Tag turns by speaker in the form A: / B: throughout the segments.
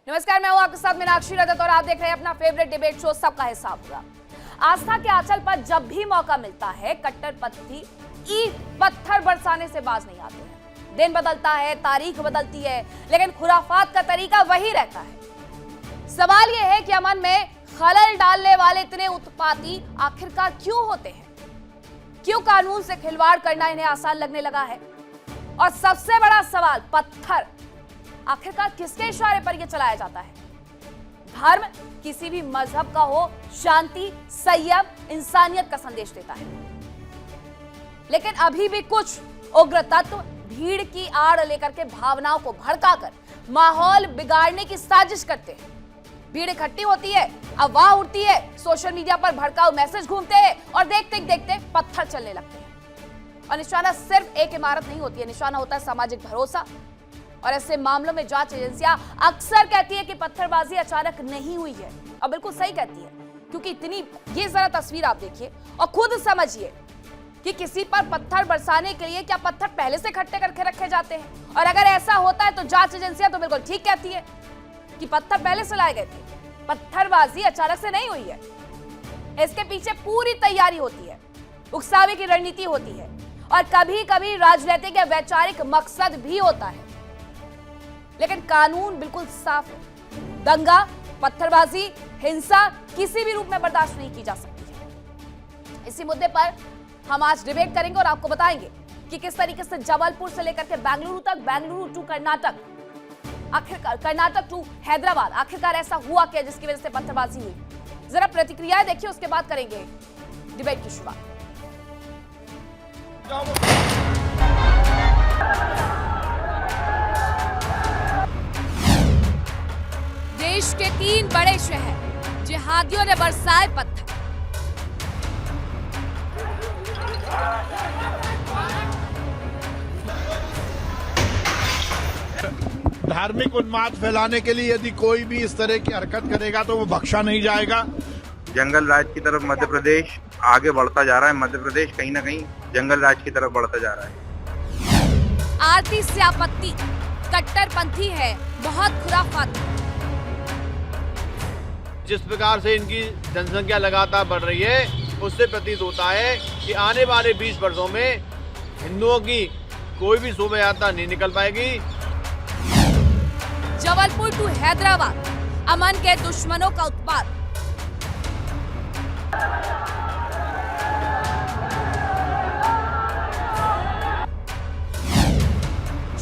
A: नमस्कार, मैं हूं आपके साथ मीनाक्षी रजत और आप देख रहे हैं अपना फेवरेट डिबेट शो सबका हिसाब होगा। आस्था के आंचल पर जब भी मौका मिलता है कट्टरपंथी ईंट पत्थर बरसाने से बाज नहीं आते हैं। दिन बदलता है, तारीख बदलती है, लेकिन खुराफात का तरीका वही रहता है। सवाल यह है कि अमन में खलल डालने वाले इतने उत्पाती आखिरकार क्यों होते हैं? क्यों कानून से खिलवाड़ करना इन्हें आसान लगने लगा है? और सबसे बड़ा सवाल, पत्थर आखिरकार किसके इशारे पर यह चलाया जाता है? धर्म किसी भी मजहब का हो, शांति, संयम, इंसानियत का संदेश देता है, लेकिन अभी भी कुछ उग्र तत्व भीड़ की आड़ लेकर के भावनाओं को भड़काकर माहौल बिगाड़ने की साजिश करते हैं। भीड़ इकट्ठी होती है, अफवाह उठती है, सोशल मीडिया पर भड़काऊ मैसेज घूमते हैं और देखते ही देखते पत्थर चलने लगते हैं। और निशाना सिर्फ एक इमारत नहीं होती है, निशाना होता है सामाजिक भरोसा। और ऐसे मामलों में जांच एजेंसियां अक्सर कहती है कि पत्थरबाजी अचानक नहीं हुई है, और बिल्कुल सही कहती है, क्योंकि इतनी, ये जरा तस्वीर आप देखिए और खुद समझिए कि किसी पर पत्थर बरसाने के लिए क्या पत्थर पहले से इकट्ठे करके रखे जाते हैं? और अगर ऐसा होता है तो जांच एजेंसियां तो बिल्कुल ठीक कहती है कि पत्थर पहले से लाए गए थे, पत्थरबाजी अचानक से नहीं हुई है। इसके पीछे पूरी तैयारी होती है, उकसावे की रणनीति होती है, और कभी कभी राजनीतिक या वैचारिक मकसद भी होता है। लेकिन कानून बिल्कुल साफ है, दंगा, पत्थरबाजी, हिंसा किसी भी रूप में बर्दाश्त नहीं की जा सकती है। इसी मुद्दे पर हम आज डिबेट करेंगे और आपको बताएंगे कि किस तरीके से जबलपुर से लेकर के बेंगलुरु तक, बेंगलुरु टू कर्नाटक, आखिरकार कर्नाटक टू हैदराबाद, आखिरकार ऐसा हुआ क्या जिसकी वजह से पत्थरबाजी हुई? जरा प्रतिक्रियाएं देखिए, उसके बाद करेंगे डिबेट की शुरुआत। देश के 3 बड़े शहर, जिहादियों ने बरसाए पत्थर।
B: धार्मिक उन्माद फैलाने के लिए यदि कोई भी इस तरह की हरकत करेगा तो वो बख्शा नहीं जाएगा।
C: जंगल राज की तरफ मध्य प्रदेश आगे बढ़ता जा रहा है। मध्य प्रदेश कहीं ना कहीं जंगल राज की तरफ बढ़ता जा रहा है।
A: आरती से आपत्ति, कट्टरपंथी है, बहुत खुराफाती।
D: जिस प्रकार से इनकी जनसंख्या लगातार बढ़ रही है, उससे प्रतीत होता है कि आने वाले 20 वर्षों में हिंदुओं की कोई भी शोभा यात्रा नहीं निकल पाएगी।
A: जबलपुर टू हैदराबाद, अमन के दुश्मनों का उत्पात।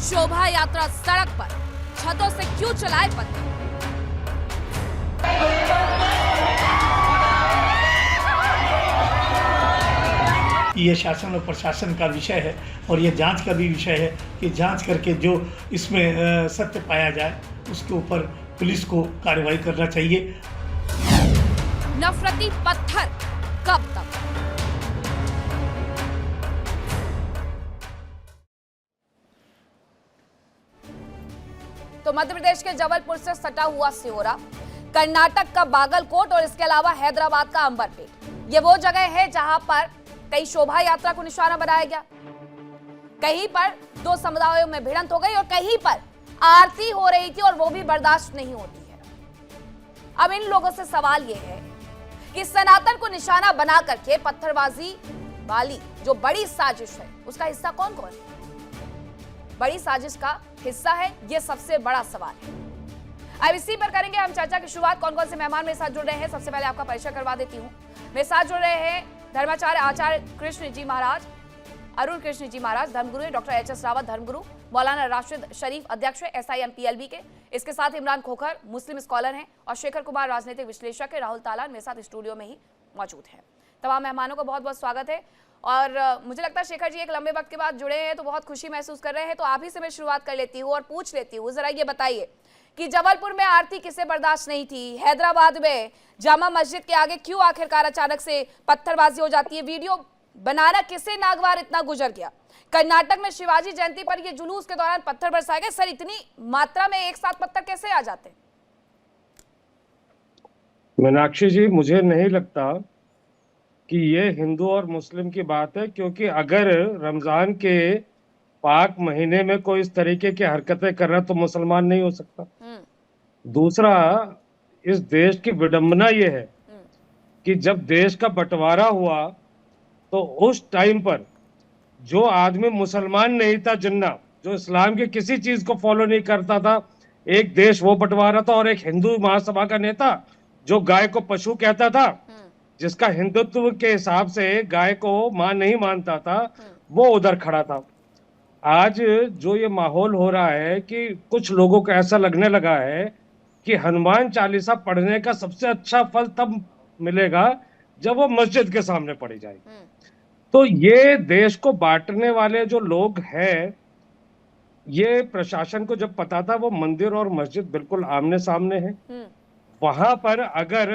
A: शोभा यात्रा सड़क पर, छतों से क्यों चलाए पत्थर?
E: ये शासन और प्रशासन का विषय है और ये जांच का भी विषय है कि जांच करके जो इसमें सत्य पाया जाए उसके ऊपर पुलिस को कार्रवाई करना चाहिए।
A: नफरती पत्थर कब तक? तो मध्य प्रदेश के जबलपुर से सटा हुआ सिहोरा, कर्नाटक का बागलकोट और इसके अलावा हैदराबाद का अंबरपेट, ये वो जगह है जहां पर कई शोभा यात्रा को निशाना बनाया गया। कहीं पर 2 समुदायों में भिड़ंत हो गई और कहीं पर आरती हो रही थी और वो भी बर्दाश्त नहीं होती है। अब इन लोगों से सवाल यह है कि सनातन को निशाना बना करके पत्थरबाजी वाली जो बड़ी साजिश है, उसका हिस्सा कौन कौन है? बड़ी साजिश का हिस्सा है, यह सबसे बड़ा सवाल है। अब इसी पर करेंगे हम चर्चा की शुरुआत। कौन कौन से मेहमान मेरे साथ जुड़ रहे हैं, सबसे पहले आपका परिचय करवा देती हूँ। मेरे साथ जुड़ रहे हैं धर्माचार्य आचार्य कृष्ण जी महाराज, अरुण कृष्ण जी महाराज, धर्मगुरु डॉक्टर एच.एस. रावत धर्मगुरु, मौलाना राशिद शरीफ अध्यक्ष है SIM-PLB के, इसके साथ इमरान खोखर मुस्लिम स्कॉलर हैं और शेखर कुमार राजनीतिक विश्लेषक है। राहुल तालान मेरे साथ स्टूडियो में ही मौजूद है। तमाम मेहमानों का बहुत बहुत स्वागत है। और मुझे लगता है शेखर जी एक लंबे वक्त के बाद जुड़े हैं तो बहुत खुशी महसूस कर रहे हैं, तो आप ही से मैं शुरुआत कर लेती हूँ और पूछ लेती हूँ, जरा ये बताइए कि जबलपुर में आरती किसे बर्दाश्त नहीं थी, हैदराबाद में जामा मस्जिद के आगे क्यों आखिरकार अचानक से पत्थरबाजी हो जाती है, वीडियो बनाना किसे नागवार इतना गुजर गया, कर्नाटक में शिवाजी जयंती पर ये जुलूस के दौरान पत्थर बरसाए गए, सर इतनी मात्रा में एक साथ पत्थर कैसे आ जाते?
F: मीनाक्षी जी, मुझे नहीं लगता कि ये हिंदू और मुस्लिम की बात है, क्योंकि अगर रमजान के पाक महीने में कोई इस तरीके की हरकतें कर रहा तो मुसलमान नहीं हो सकता। दूसरा, इस देश की विडंबना ये है कि जब देश का बंटवारा हुआ तो उस टाइम पर जो आदमी मुसलमान नहीं था जिन्ना, जो इस्लाम की किसी चीज को फॉलो नहीं करता था, एक देश वो बंटवारा था, और एक हिंदू महासभा का नेता जो गाय को पशु कहता था, जिसका हिंदुत्व के हिसाब से गाय को मां नहीं मानता था, वो उधर खड़ा था। आज जो ये माहौल हो रहा है कि कुछ लोगों को ऐसा लगने लगा है कि हनुमान चालीसा पढ़ने का सबसे अच्छा फल तब मिलेगा जब वो मस्जिद के सामने पढ़ी जाएगी। तो ये देश को बांटने वाले जो लोग हैं, ये प्रशासन को जब पता था, वो मंदिर और मस्जिद बिल्कुल आमने सामने है, वहां पर अगर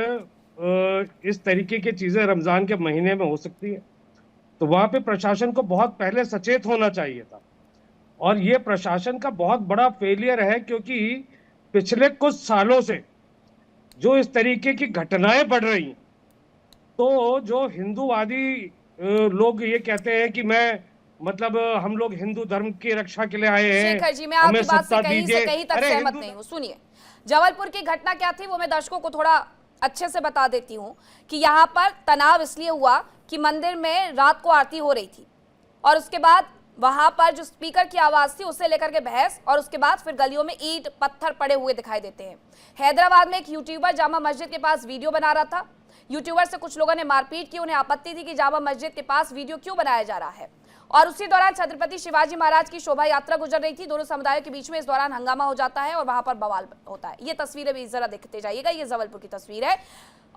F: इस तरीके की चीजें रमजान के महीने में हो सकती है तो वहां पे प्रशासन को बहुत पहले सचेत होना चाहिए था। और ये प्रशासन का बहुत बड़ा फेलियर है, क्योंकि पिछले कुछ सालों से जो इस तरीके की घटनाएं बढ़ रही हैं, तो जो हिंदूवादी लोग ये कहते हैं कि मैं मतलब हम लोग हिंदू धर्म की रक्षा के लिए आए हैं,
A: शेखर जी, मैं
F: हमें
A: आपकी बात
F: सत्ता
A: से कहीं
F: दीजिए।
A: तक
F: अरे
A: सहमत
F: हिंदू
A: नहीं हूँ। सुनिए, जबलपुर की घटना क्या थी वो मैं दर्शकों को थोड़ा अच्छे से बता देती हूँ कि यहाँ पर तनाव इसलिए हुआ कि मंदिर में रात को आरती हो रही थी और उसके बाद वहां पर जो स्पीकर की आवाज थी उससे लेकर के बहस, और उसके बाद फिर गलियों में ईंट पत्थर पड़े हुए दिखाई देते हैं। हैदराबाद में एक यूट्यूबर जामा मस्जिद के पास वीडियो बना रहा था। यूट्यूबर से कुछ लोगों ने मारपीट की। उन्हें आपत्ति थी कि जामा मस्जिद के पास वीडियो क्यों बनाया जा रहा है। और उसी दौरान छत्रपति शिवाजी महाराज की शोभा यात्रा गुजर रही थी दोनों समुदायों के बीच में। इस दौरान हंगामा हो जाता है और वहां पर बवाल होता है। ये तस्वीरें भी जरा देखते जाइएगा, ये जबलपुर की तस्वीर है।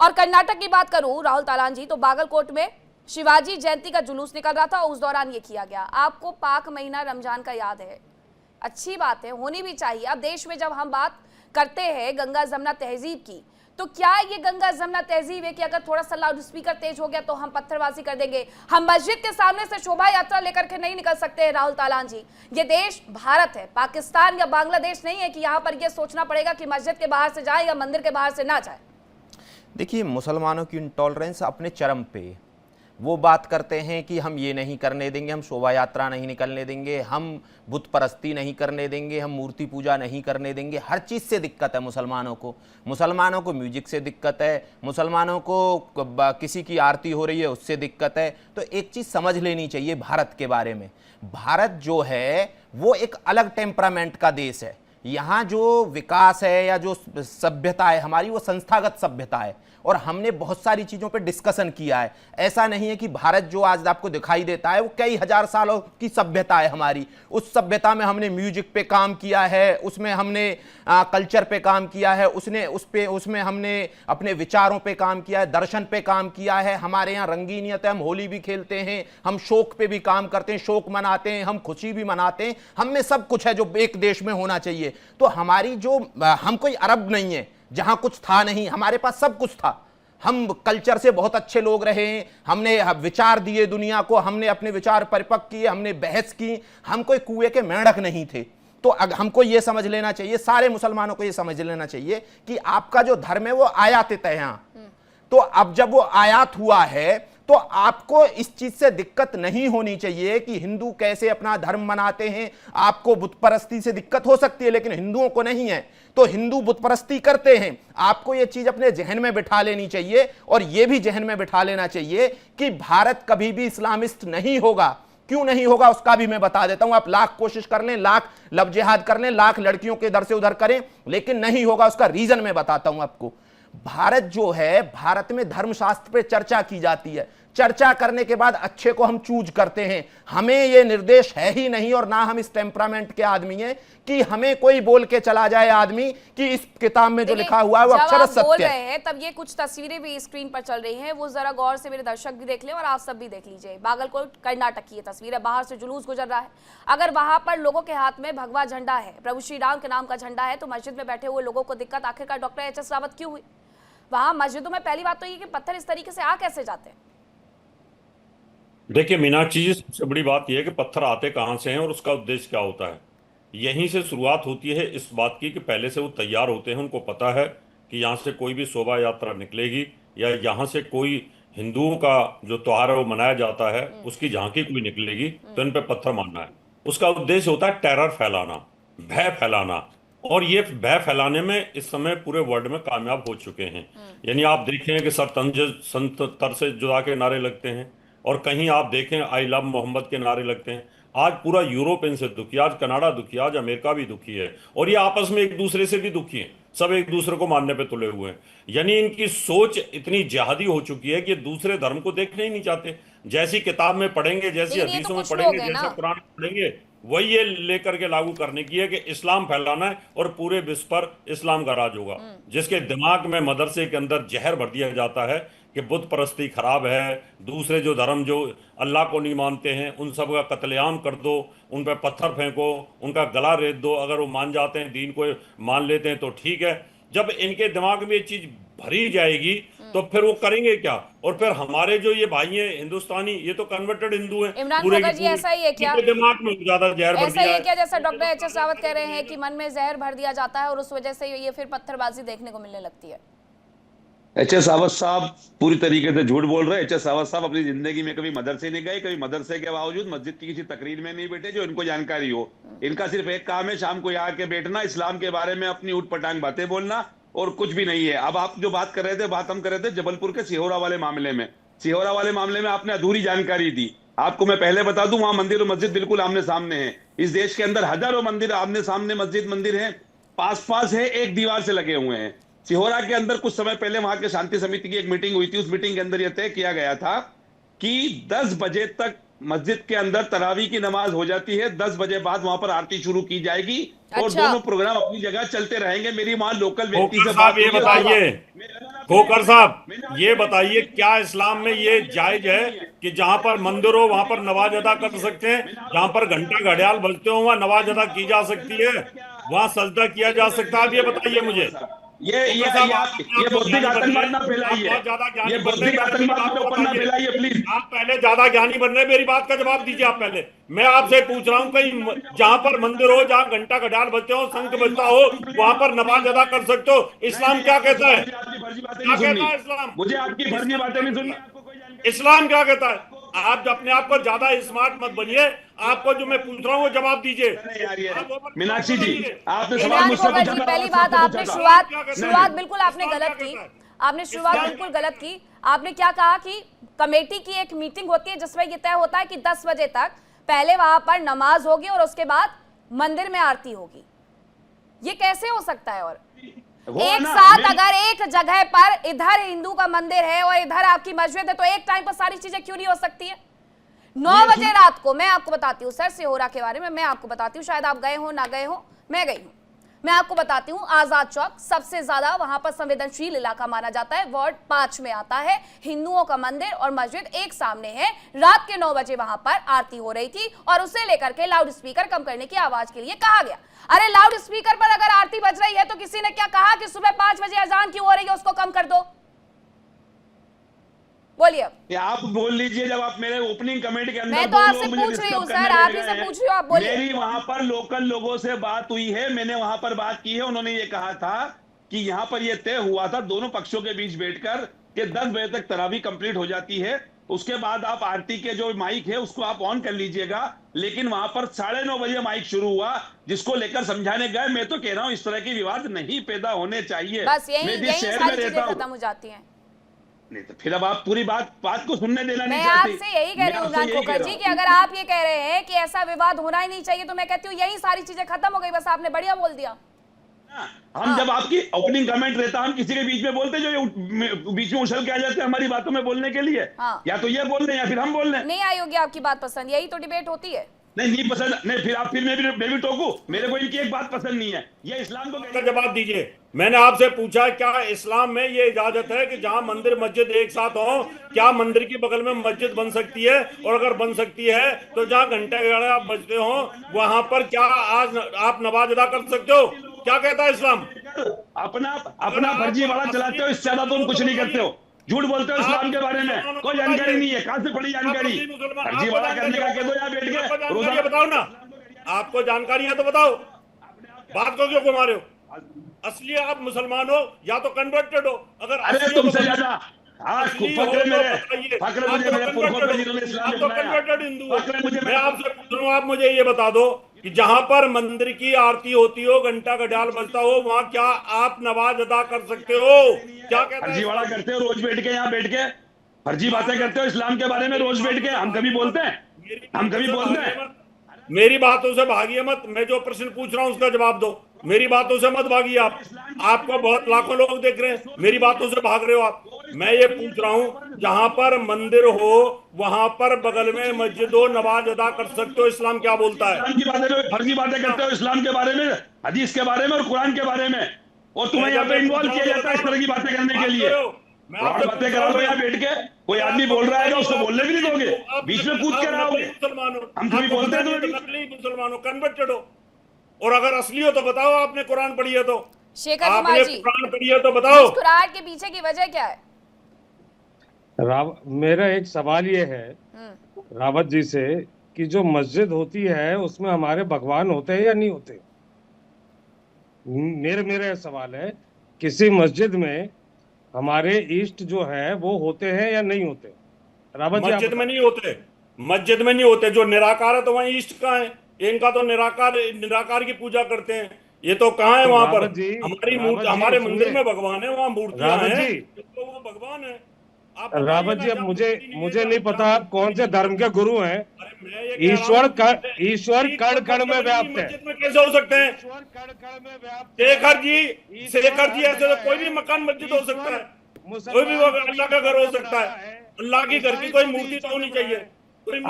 A: और कर्नाटक की बात करूं राहुल तालान जी, तो बागलकोट में शिवाजी जयंती का जुलूस निकल रहा था, उस दौरान ये किया गया। आपको पाक महीना रमजान का याद है, अच्छी बात है, होनी भी चाहिए। अब देश में जब हम बात करते हैं गंगा जमुना तहजीब की, तो क्या ये गंगा जमुना तहजीब है कि अगर थोड़ा सा लाउड स्पीकर तेज हो गया तो हम पत्थरबाजी कर देंगे? हम मस्जिद के सामने से शोभा यात्रा लेकर के नहीं निकल सकते हैं राहुल तालान जी। ये देश भारत है, पाकिस्तान या बांग्लादेश नहीं है कि यहाँ पर ये सोचना पड़ेगा कि मस्जिद के बाहर से जाए या मंदिर के बाहर से ना जाए।
G: देखिए, मुसलमानों की इंटॉलरेंस अपने चरम पे। वो बात करते हैं कि हम ये नहीं करने देंगे, हम शोभा यात्रा नहीं निकलने देंगे, हम बुत परस्ती नहीं करने देंगे, हम मूर्ति पूजा नहीं करने देंगे। हर चीज़ से दिक्कत है मुसलमानों को। मुसलमानों को म्यूजिक से दिक्कत है, मुसलमानों को किसी की आरती हो रही है उससे दिक्कत है। तो एक चीज़ समझ लेनी चाहिए भारत के बारे में। भारत जो है वो एक अलग टेम्परामेंट का देश है। यहाँ जो विकास है या जो सभ्यता है हमारी, वो संस्थागत सभ्यता है और हमने बहुत सारी चीज़ों पे डिस्कशन किया है। ऐसा नहीं है कि भारत जो आज आपको दिखाई देता है वो कई हजार सालों की सभ्यता है हमारी। उस सभ्यता में हमने म्यूजिक पे काम किया है, उसमें हमने कल्चर पे काम किया है, उसमें हमने अपने विचारों पे काम किया है, दर्शन पे काम किया है। हमारे यहाँ रंगीनियत है, हम होली भी खेलते हैं, हम शोक पे भी काम करते हैं, शोक मनाते हैं, हम खुशी भी मनाते हैं। हम में सब कुछ है जो एक देश में होना चाहिए। तो हमारी जो हम कोई अरब नहीं है जहां कुछ था नहीं, हमारे पास सब कुछ था। हम कल्चर से बहुत अच्छे लोग रहे हैं, हमने विचार दिए दुनिया को, हमने अपने विचार परिपक्व किए, हमने बहस की, हम कोई कुएं के मेंढक नहीं थे। तो हमको ये समझ लेना चाहिए, सारे मुसलमानों को ये समझ लेना चाहिए कि आपका जो धर्म है वो आयातित है यहाँ। तो अब जब वो आयात हुआ है तो आपको इस चीज से दिक्कत नहीं होनी चाहिए कि हिंदू कैसे अपना धर्म मनाते हैं। आपको बुत परस्ती से दिक्कत हो सकती है लेकिन हिंदुओं को नहीं है। तो हिंदू बुत परस्ती करते हैं, आपको ये चीज अपने जहन में बिठा लेनी चाहिए और ये भी जहन में बिठा लेना चाहिए कि भारत कभी भी इस्लामिस्ट नहीं होगा। क्यों नहीं होगा उसका भी मैं बता देता हूं। आप लाख कोशिश कर लें, लाख लब जिहाद कर लें, लाख लड़कियों के इधर से उधर करें, लेकिन नहीं होगा। उसका रीजन मैं बताता हूं आपको। भारत जो है, भारत में धर्मशास्त्र पे चर्चा की जाती है। चर्चा करने के बाद अच्छे को हम चूज करते हैं। हमें ये निर्देश है ही नहीं और ना हम इस टेम्परामेंट के आदमी हैं कि हमें कोई बोल के चला जाए आदमी कि इस किताब में जो लिखा हुआ है वो अक्षर सत्य है।
A: तब ये कुछ तस्वीरें भी स्क्रीन पर चल रही हैं, वो जरा गौर से मेरे दर्शक भी देख लें और आप सब भी देख लीजिए। बागलकोट कर्नाटक की ये तस्वीर है, बाहर से जुलूस गुजर रहा है। अगर वहां पर लोगों के हाथ में भगवा झंडा है, प्रभु श्री राम के नाम का झंडा है, तो मस्जिद में बैठे हुए लोगों को दिक्कत आखिरकार डॉक्टर एच.एस. रावत क्यों हुई? वहां मस्जिदों में पहली बात तो ये कि पत्थर इस तरीके से आ कैसे जाते हैं?
H: देखिए मीनाक्षी जी, सबसे बड़ी बात यह है कि पत्थर आते कहाँ से हैं और उसका उद्देश्य क्या होता है। यहीं से शुरुआत होती है इस बात की कि पहले से वो तैयार होते हैं, उनको पता है कि यहाँ से कोई भी शोभा यात्रा निकलेगी या यहाँ से कोई हिंदुओं का जो त्योहार है वो मनाया जाता है उसकी झांकी कोई निकलेगी तो इन पे पत्थर मारना है। उसका उद्देश्य होता है टेरर फैलाना, भय फैलाना, और ये भय फैलाने में इस समय पूरे वर्ल्ड में कामयाब हो चुके हैं। यानी आप देखें कि संत तर से जुदा के नारे लगते हैं, और कहीं आप देखें आई लव मोहम्मद के नारे लगते हैं। आज पूरा यूरोप इनसे दुखी है, आज कनाडा दुखी है, आज अमेरिका भी दुखी है, और ये आपस में एक दूसरे से भी दुखी हैं। सब एक दूसरे को मानने पे तुले हुए हैं। यानी इनकी सोच इतनी जिहादी हो चुकी है कि दूसरे धर्म को देखना ही नहीं चाहते। जैसी किताब में पढ़ेंगे, जैसी
A: लेकिन ये तो
H: हदीसों में
A: कुछ लोग
H: पढ़ेंगे,
A: हैं
H: जैसा
A: ना।
H: कुरान में पढ़ेंगे, वही ये लेकर के लागू करने की है कि इस्लाम फैलाना है और पूरे विश्व पर इस्लाम का राज होगा। जिसके दिमाग में मदरसे के अंदर जहर भर दिया जाता है कि बुत परस्ती खराब है, दूसरे जो धर्म जो अल्लाह को नहीं मानते हैं उन सब का कत्लेआम कर दो, उन पर पत्थर फेंको, उनका गला रेत दो, अगर वो मान जाते हैं, दीन को मान लेते हैं तो ठीक है। जब इनके दिमाग में ये चीज भरी जाएगी तो फिर वो करेंगे क्या? और फिर हमारे जो ये भाई हैं हिंदुस्तानी, ये तो कन्वर्टेड हिंदू हैं
A: इमरान
H: पूरे की
A: खट्टर जी,
H: पूरी,
A: ऐसा ही है क्या?
H: इनके दिमाग में ज्यादा जहर भर
A: ऐसा ही
H: दिया
A: है
H: है।
A: क्या जैसा डॉक्टर एच.एस. रावत कह रहे हैं कि मन में जहर भर दिया जाता है और उस वजह से ये फिर पत्थरबाजी देखने को मिलने लगती है?
I: एच.एस. रावत साहब पूरी तरीके से झूठ बोल रहे हैं। एच.एस. रावत साहब अपनी जिंदगी में कभी मदरसे नहीं गए, कभी मदरसे के बावजूद मस्जिद की किसी तकरीर में नहीं बैठे जो इनको जानकारी हो। इनका सिर्फ एक काम है, शाम को यहाँ के बैठना, इस्लाम के बारे में अपनी ऊट पटांग बातें बोलना, और कुछ भी नहीं है। अब आप जो बात कर रहे थे, बात हम कर रहे थे जबलपुर के सिहोरा वाले मामले में। सिहोरा वाले मामले में आपने अधूरी जानकारी दी। आपको मैं पहले बता दूं, वहां मंदिर और मस्जिद बिल्कुल आमने सामने है। इस देश के अंदर हजारों मंदिर आमने सामने मस्जिद मंदिर हैं, पास पास है, एक दीवार से लगे हुए हैं। सिहोरा के अंदर कुछ समय पहले वहां के शांति समिति की एक मीटिंग हुई थी। उस मीटिंग के अंदर यह तय किया गया था कि 10 बजे तक मस्जिद के अंदर तरावी की नमाज हो जाती है, 10 बजे बाद वहां पर आरती शुरू की जाएगी और
A: अच्छा।
I: दोनों प्रोग्राम अपनी जगह चलते रहेंगे। मेरी वहां लोकल व्यक्ति
H: खोकर
I: से
H: साहब
I: बात
H: ये
I: हुई है।
H: बताइए, खोकर साहब ये बताइए, क्या इस्लाम में ये जायज है कि जहां पर मंदिर हो वहां पर नमाज अदा कर सकते हैं, जहां पर घंटा घड़ियाल बजते हो वहां नमाज अदा की जा सकती है, वहां सजदा किया जा सकता है? आप ये बताइए मुझे।
I: ये बौद्धिक आतंकवाद ना फैलाइए, ये बौद्धिक आतंकवाद के ऊपर ना फैलाइए प्लीज।
H: आप पहले ज्यादा ज्ञानी बन रहे, मेरी बात का जवाब दीजिए आप पहले। मैं आपसे पूछ रहा हूँ, कहीं जहां पर मंदिर हो, जहां घंटा घड़ियाल बजते हो, शंख बजता हो, वहां पर नमाज अदा कर सकते हो? इस्लाम क्या कहता है? क्या कहता है इस्लाम?
I: मुझे आपकी फर्जी बातें नहीं सुननी।
H: इस्लाम क्या कहता है? आप अपने आप को ज्यादा स्मार्ट मत बनिए। आपको जो मैं पूछ रहा हूँ वो जवाब दीजिए।
I: मीनाक्षी जी, आपने सवाल
A: इमरान
I: मुझसे
A: खट्टर
I: पूछा
A: जी,
I: था,
A: पहली
I: और
A: बात
I: सबको
A: आपने
I: पूछा था।
A: शुरुआत बिल्कुल आपने गलत की। आपने शुरुआत बिल्कुल गलत की। आपने क्या कहा कि कमेटी की एक मीटिंग होती है जिसमें ये तय होता है कि 10 बजे तक पहले वहां पर नमाज होगी और उसके बाद मंदिर में आरती होगी। ये कैसे हो सकता है? और एक साथ अगर एक जगह पर इधर हिंदू का मंदिर है और इधर आपकी मस्जिद है तो एक टाइम पर सारी चीजें क्यों नहीं हो सकती है? 9 बजे रात को, मैं आपको बताती हूँ सर सिहोरा के बारे में, मैं आपको बताती हूँ, शायद आप गए हो ना गए हो, मैं गई हूँ। मैं आपको बताती हूँ, आजाद चौक सबसे ज्यादा वहां पर संवेदनशील इलाका माना जाता है, वार्ड 5 में आता है। हिंदुओं का मंदिर और मस्जिद एक सामने है। रात के 9 बजे वहां पर आरती हो रही थी और उसे लेकर के लाउड स्पीकर कम करने की आवाज के लिए कहा गया। अरे लाउड स्पीकर पर अगर आरती बज रही है तो किसी ने क्या कहा कि सुबह 5 बजे अजान क्यों हो रही है, उसको कम कर दो? बोलिए।
I: आप बोल लीजिए, जब आप मेरे ओपनिंग कमेंट के अंदर
A: मैं तो आपसे पूछ रही हूँ सर, आप ही से पूछ रही हूँ, आप बोलिए।
I: मेरी वहां पर लोकल लोगों से बात हुई है, मैंने वहां पर बात की है। उन्होंने ये कहा था कि यहाँ पर ये तय हुआ था दोनों पक्षों के बीच बैठकर कि 10 बजे तक तरावी कंप्लीट हो जाती है, उसके बाद आप आरती के जो माइक है उसको आप ऑन कर लीजिएगा। लेकिन वहां पर 9:30 बजे माइक शुरू हुआ, जिसको लेकर समझाने गए। मैं तो कह रहा हूं इस तरह के विवाद नहीं पैदा होने चाहिए।
A: बस
I: मैं
A: यही
I: जिस शहर में
A: सारी
I: रहता
A: चीजें
I: हूं,
A: खत्म हो जाती हैं।
I: नहीं तो फिर अब आप पूरी बात को सुनने देना नहीं
A: मैं
I: चाहती।
A: आपसे यही कह रही हूँ इमरान खट्टर जी कि अगर आप ये कह रहे हैं कि ऐसा विवाद होना ही नहीं चाहिए तो मैं कहती हूँ यही सारी चीजें खत्म हो गई। बस आपने बढ़िया बोल दिया।
I: हम जब आपकी ओपनिंग कमेंट रहता हम किसी के बीच में बोलते जो ये बीच में उछल के आ जाते हैं हमारी बातों में बोलने के लिए। या तो ये बोल रहे हैं या फिर हम बोल रहे हैं।
A: नहीं आई होगी आपकी बात पसंद, यही तो डिबेट होती है।
I: नहीं पसंद, नहीं फिर आप फिर मैं भी टोकू? मेरे को इनकी एक बात पसंद नहीं है, ये इस्लाम को
H: जवाब दीजिए। मैंने आपसे पूछा क्या इस्लाम में ये इजाजत है कि जहां मंदिर मस्जिद एक साथ हो, क्या मंदिर के बगल में मस्जिद बन सकती है? और अगर बन सकती है तो जहां घंटे गाड़े आप बजते हो वहां पर क्या आज आप नमाज अदा कर सकते हो? क्या कहता है इस्लाम?
I: अपना फर्जी वाला चलाते हो, इससे ज्यादा तुम कुछ नहीं करते हो। झूठ बोलते हो इस्लाम के बारे में, कोई जानकारी नहीं है। कहां से पड़ी जानकारी? फर्जी वाला करने का कह दो यहाँ बैठ के रोजा
H: बताओ ना, आपको जानकारी है तो बताओ, बात को क्यों घुमा रहे हो? असली आप मुसलमान हो या तो कन्वर्टेड हो? अगर
I: अरे तुमसे ज्यादा फक्र मुझे मेरे पुरखों पे जिन्होंने इस्लाम अपनाया।
H: कन्वर्टेड हिंदू। मैं आपसे पूछ रहा हूँ, आप मुझे ये बता दो कि जहां पर मंदिर की आरती होती हो, घंटा घड़ियाल बजता हो, वहां क्या आप नमाज अदा कर सकते हो? क्या कहते हैं?
I: फर्जीवाड़ा करते हो रोज बैठ के, यहाँ बैठ के फर्जी बातें करते हो इस्लाम के बारे में रोज बैठ के। हम कभी बोलते हैं? हम कभी बोलते हैं?
H: मेरी बातों से भागिए मत। मैं जो प्रश्न पूछ रहा हूं उसका जवाब दो। मेरी बातों से मत भागिए आप। आपको बहुत लाखों लोग देख रहे हैं, मेरी बातों से भाग रहे हो आप। मैं ये पूछ रहा हूं, जहां पर मंदिर हो वहां पर बगल में मस्जिद हो, नमाज अदा कर सकते हो। इस्लाम क्या बोलता है?
I: इस्लाम की बातें में फर्जी बातें करते हो इस्लाम के बारे में, हदीस के बारे में और कुरान के बारे में, और तुम्हें यहाँ पे इन्वॉल्व किया जाता है इस तरह की बातें करने के लिए। और बातें करा लो यहाँ बैठ के। कोई आदमी बोल रहा है तो उसको बोलने भी नहीं दोगे, बीच में कूद के रहोगे। हम कभी बोलते हैं तो
H: नकली मुसलमानों कन्वर्टेड हो, और अगर असली हो तो बताओ आपने कुरान पढ़ी है तो।
A: शेखर कुमार
H: आपने
A: जी,
H: कुरान पढ़ी है तो बताओ।
A: मुस्कुराहट के पीछे की वजह क्या है?
F: मेरा एक सवाल ये है रावत जी से कि जो मस्जिद होती है उसमें हमारे भगवान होते हैं या नहीं होते? मेरा सवाल है, किसी मस्जिद में हमारे इष्ट जो है वो होते हैं या नहीं होते? रावत जी,
H: मस्जिद में नहीं होते, मस्जिद में नहीं होते। जो निराकार है तो वहाँ इष्ट कहाँ है? इनका तो निराकार की पूजा करते हैं। ये तो कहाँ है? वहां पर हमारी मूर्ति, हमारे मंदिर में भगवान है, वहाँ मूर्तियां हैं तो वो भगवान है।
F: रावत जी, अब मुझे नहीं पता आप कौन से धर्म के गुरु हैं। ईश्वर कण कण में व्याप्त है।
H: मस्जिद में कैसे हो सकते हैं? शेखर जी ऐसे तो कोई भी मकान मस्जिद हो सकता है, कोई भी अल्लाह का घर हो सकता है। अल्लाह की घर की कोई मूर्ति तो होनी चाहिए।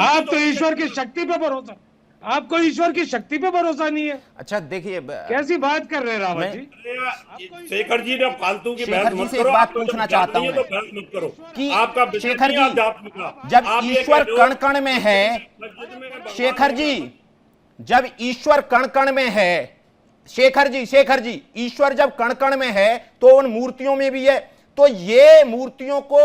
F: आप तो ईश्वर की शक्ति पे भरोसा, आपको ईश्वर की शक्ति पे भरोसा नहीं है।
G: अच्छा देखिए,
F: कैसी बात कर रहे हैं रावत जी?
H: शेखर जी ने फालतू की
G: शेखर जी से एक बात पूछना चाहता हूं
H: तो बहस मत करो
G: कि
H: आपका
G: शेखर जी, जब ईश्वर कण कण में है, शेखर जी जब ईश्वर कण कण में है, शेखर जी ईश्वर जब कण कण में है तो उन मूर्तियों में भी है। तो ये मूर्तियों को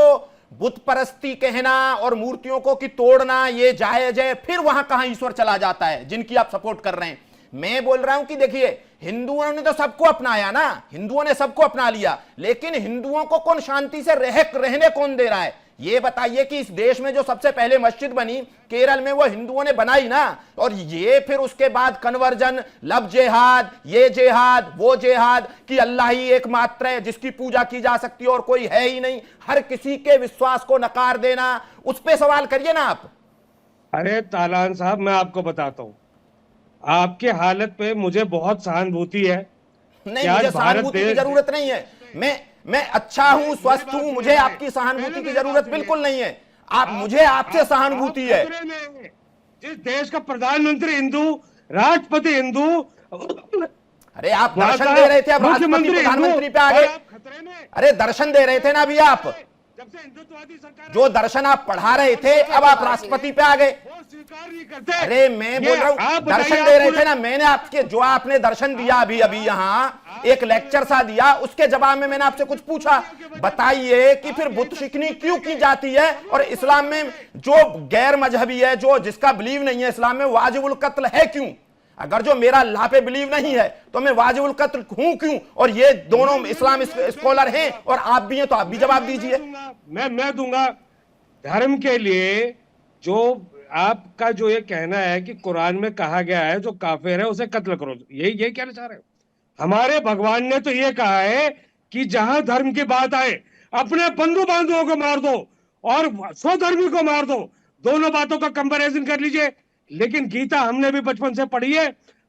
G: बुत परस्ती कहना और मूर्तियों को कि तोड़ना ये जायज है, फिर वहां कहां ईश्वर चला जाता है जिनकी आप सपोर्ट कर रहे हैं? मैं बोल रहा हूं कि देखिए, हिंदुओं ने तो सबको अपनाया ना, हिंदुओं ने सबको अपना लिया, लेकिन हिंदुओं को कौन शांति से रहने कौन दे रहा है? ये बताइए कि इस देश में जो सबसे पहले मस्जिद बनी केरल में वो हिंदुओं ने बनाई ना, और ये फिर उसके बाद कन्वर्जन, लव जिहाद, ये जिहाद वो जिहाद कि अल्लाह ही एकमात्र है जिसकी पूजा की जा सकती है और कोई है ही नहीं, हर किसी के विश्वास को नकार देना, उस पे सवाल करिए ना आप।
F: अरे तालान साहब, मैं आपको बताता हूँ, आपके हालत पे मुझे बहुत सहानुभूति है।
G: नहीं, मुझे सहानुभूति की जरूरत नहीं है। मैं अच्छा हूं, स्वस्थ हूं, मुझे आपकी सहानुभूति की जरूरत बिल्कुल नहीं है। मुझे आपसे सहानुभूति है।
F: जिस देश का प्रधानमंत्री हिंदू, राष्ट्रपति हिंदू,
G: अरे आप दर्शन दे रहे थे, अब राष्ट्रपति प्रधानमंत्री पे आ गए। अरे दर्शन दे रहे थे ना अभी आप,
F: जब से हिंदुत्ववादी सरकार,
G: जो दर्शन आप पढ़ा रहे थे अब आप राष्ट्रपति पे आ गए।
F: स्वीकार नहीं करते।
G: अरे मैं बोल रहा हूँ, दर्शन दे रहे थे ना, मैंने आपके जो आपने दर्शन दिया अभी यहाँ एक लेक्चर सा दिया, उसके जवाब में मैंने आपसे कुछ पूछा, बताइए कि फिर बुत शिकनी क्यों की जाती है, और इस्लाम में जो गैर मजहबी है, जो जिसका बिलीव नहीं है इस्लाम में, वाजिबुल कत्ल है क्यों? अगर जो मेरा अल्लाह पे बिलीव नहीं है तो मैं वाजिबुल कत्ल हूं क्यों? और ये दोनों इस्लाम स्कॉलर हैं और आप भी हैं, तो आप भी जवाब दीजिए।
F: मैं दूंगा। धर्म के लिए जो आपका जो ये कहना है कि कुरान में कहा गया है जो काफिर है उसे कत्ल करो, ये कहना चाह रहे हो? हमारे भगवान ने तो ये कहा है कि जहां धर्म की बात आए अपने बंधु बांधवों को मार दो और स्वधर्मी को मार दो। दोनों बातों का कंपैरिजन कर लीजिए। लेकिन गीता हमने भी बचपन से पढ़ी है,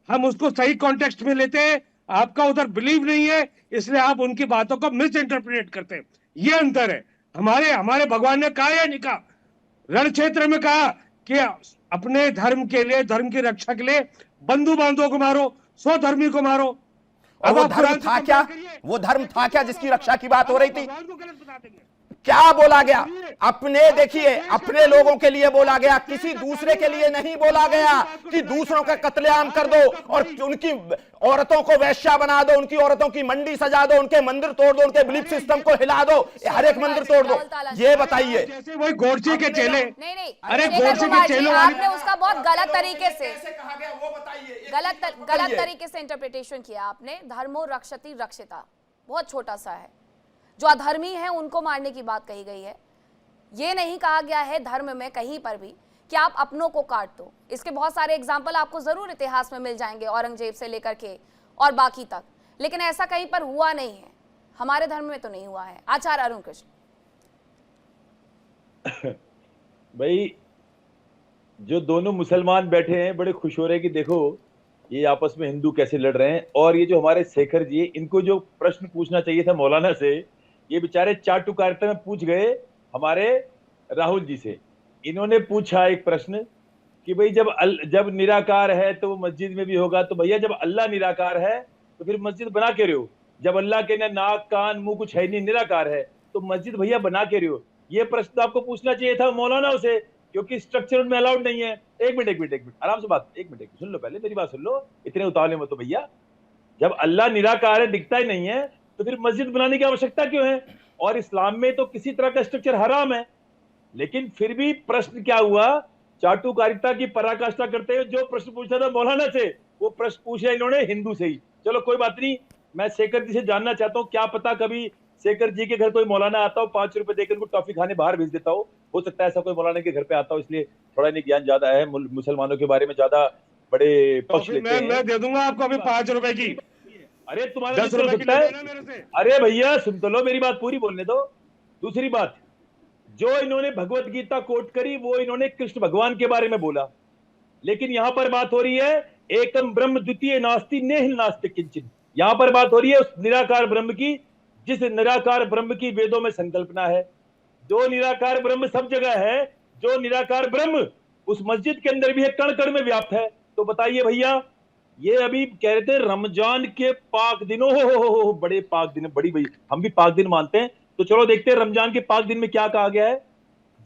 F: हम उसको सही कॉन्टेक्स्ट में लेते हैं। आपका उधर बिलीव नहीं है इसलिए आप उनकी बातों को मिस इंटरप्रेट करते हैं। ये अंतर है। हमारे भगवान ने कहा या नहीं कहा? रण क्षेत्र में कहा कि अपने धर्म के लिए, धर्म की रक्षा के लिए बंधु बांधवों को मारो, स्वधर्मी को मारो।
G: और वो धर्म था क्या? वो धर्म था क्या जिसकी रक्षा की बात हो रही थी? क्या बोला गया? अपने देखिए, अपने लोगों के लिए बोला गया, किसी दूसरे के लिए नहीं बोला गया कि दूसरों का कत्लेआम कर दो और उनकी औरतों को वैश्या बना दो, उनकी औरतों की मंडी सजा दो, उनके मंदिर तोड़ दो, उनके बिलीफ सिस्टम को हिला दो, हर एक मंदिर तोड़ दो। ये बताइए।
F: जैसे वही गोडसे के चेले,
A: नहीं,
F: अरे गोडसे के चेलों,
A: आपने उसका बहुत गलत तरीके से,
G: कहा गया वो बताइए।
A: गलत तरीके से इंटरप्रिटेशन किया आपने। धर्मो रक्षति रक्षिता बहुत छोटा सा है, जो अधर्मी है उनको मारने की बात कही गई है। ये नहीं कहा गया है धर्म में कहीं पर भी कि आप अपनों को काट दो। इसके बहुत सारे एग्जाम्पल आपको जरूर इतिहास में मिल जाएंगे, औरंगजेब से लेकर के और बाकी तक, लेकिन ऐसा कहीं पर हुआ नहीं है, हमारे धर्म में तो नहीं हुआ है। आचार्य अरुण कृष्ण
J: भाई, जो दोनों मुसलमान बैठे हैं बड़े खुश हो रहे हैं कि देखो ये आपस में हिंदू कैसे लड़ रहे हैं, और ये जो हमारे शेखर जी, इनको जो प्रश्न पूछना चाहिए था मौलाना से, ये बेचारे चाटुकारिता में पूछ गए हमारे राहुल जी से। इन्होंने पूछा एक प्रश्न कि भाई जब निराकार है तो वो मस्जिद में भी होगा, तो भैया जब अल्लाह निराकार है तो फिर मस्जिद बना के रहे हो? जब अल्लाह के ना नाक कान मुंह कुछ है नहीं, निराकार है, तो मस्जिद भैया बना के रहे हो? ये प्रश्न तो आपको पूछना चाहिए था मौलाना से, क्योंकि स्ट्रक्चर उनमें अलाउड नहीं है। एक मिनट आराम से बात, एक मिनट सुन लो, पहले मेरी बात सुन लो, इतने उतावले मत हो भैया। जब अल्लाह निराकार है, दिखता ही नहीं है, तो फिर मस्जिद बनाने की आवश्यकता क्यों है? और इस्लाम में तो किसी तरह का स्ट्रक्चर हराम है, लेकिन फिर भी प्रश्न क्या हुआ, चाटुकारिता की पराकाष्ठा करते हुए जो प्रश्न पूछा था मौलाना से, वो प्रश्न पूछा इन्होंने हिंदू से ही। चलो कोई बात नहीं, मैं शेखर जी से जानना चाहता हूँ, क्या पता कभी शेखर जी के घर कोई मौलाना आता हो, 5 रुपए देकर उनको टॉफी खाने बाहर भेज देता हो सकता है ऐसा कोई मौलाना के घर पे आता हो, इसलिए थोड़ा इन्हें ज्ञान ज्यादा है, मुसलमानों के बारे में ज्यादा बड़े पक्ष लेते हैं।
F: मैं दे दूंगा आपको अभी 5 रुपए की।
J: अरे तुम्हारा
F: 10 रुपए की मेरे से।
J: अरे भैया सुन तो लो, मेरी बात पूरी बोलने दो। दूसरी बात, जो इन्होंने भगवत गीता कोट करी वो इन्होंने कृष्ण भगवान के बारे में बोला, लेकिन यहाँ पर बात हो रही है एकम ब्रह्म द्वितीय नास्ति नेह नास्ति किंचिन। यहाँ पर बात हो रही है उस निराकार ब्रह्म की, जिस निराकार ब्रह्म की वेदों में संकल्पना है। जो निराकार ब्रह्म सब जगह है, जो निराकार ब्रह्म उस मस्जिद के अंदर भी है, कण कण में व्याप्त है। तो बताइए भैया, ये अभी कह रहे थे रमजान के पाक दिनों, हो बड़े पाक दिन, बड़ी भाई हम भी पाक दिन मानते हैं, तो चलो देखते हैं रमजान के पाक दिन में क्या कहा गया है।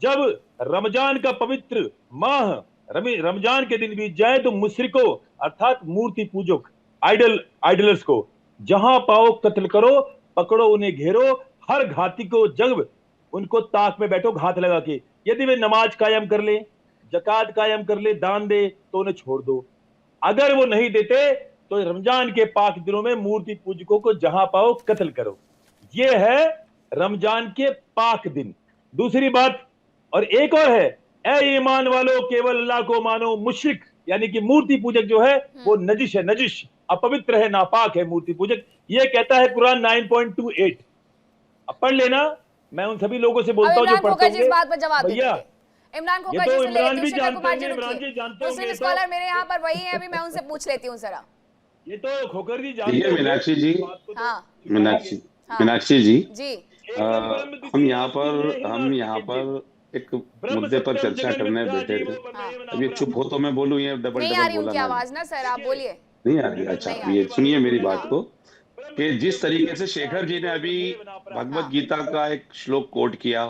J: जब रमजान का पवित्र माह रमजान के दिन बीत जाए तो मुशरिकों अर्थात मूर्ति पूजक आइडलर्स को जहां पाओ कत्ल करो, पकड़ो उन्हें घेरो, हर घाती को जब उनको ताक में बैठो घात लगा के। यदि वे नमाज कायम कर ले, जकात कायम कर ले, दान दे, तो उन्हें छोड़ दो। अगर वो नहीं देते तो रमजान के पाक दिनों में मूर्ति पूजकों को जहां पाओ कत्ल करो। ये है रमजान के पाक दिन। दूसरी बात, और एक और है, ए ईमान वालों केवल अल्लाह को मानो, मुशरिक यानी कि मूर्ति पूजक जो है वो नजिश है, नजिश अपवित्र है, नापाक है मूर्ति पूजक। ये कहता है कुरान 9.28। अब पढ़ लेना, मैं उन सभी लोगों से बोलता हूँ जो पढ़ते होंगे।
A: इस बात पर जवाब
J: भैया
A: इमरान खोखर जी से ले लेती हूं, शेखर कुमार जी रुकिए, मुस्लिम स्कॉलर मेरे यहाँ पर वही है, अभी मैं उनसे पूछ लेती हूँ जरा।
J: ये तो खोखर जी जानते
I: ठीक है मीनाक्षी जी,
A: हाँ
I: मीनाक्षी जी,
A: जी
I: हम यहाँ पर एक मुद्दे पर चर्चा करने बैठे थे। अभी चुप हो तो मैं बोलूँ, ये डबल
A: नहीं आ रही
I: बोला
A: उनकी आवाज ना सर, आप बोलिए।
I: नहीं आ रही? अच्छा, ये सुनिए मेरी बात को, कि जिस तरीके से शेखर जी ने अभी भगवत गीता का एक श्लोक कोट किया,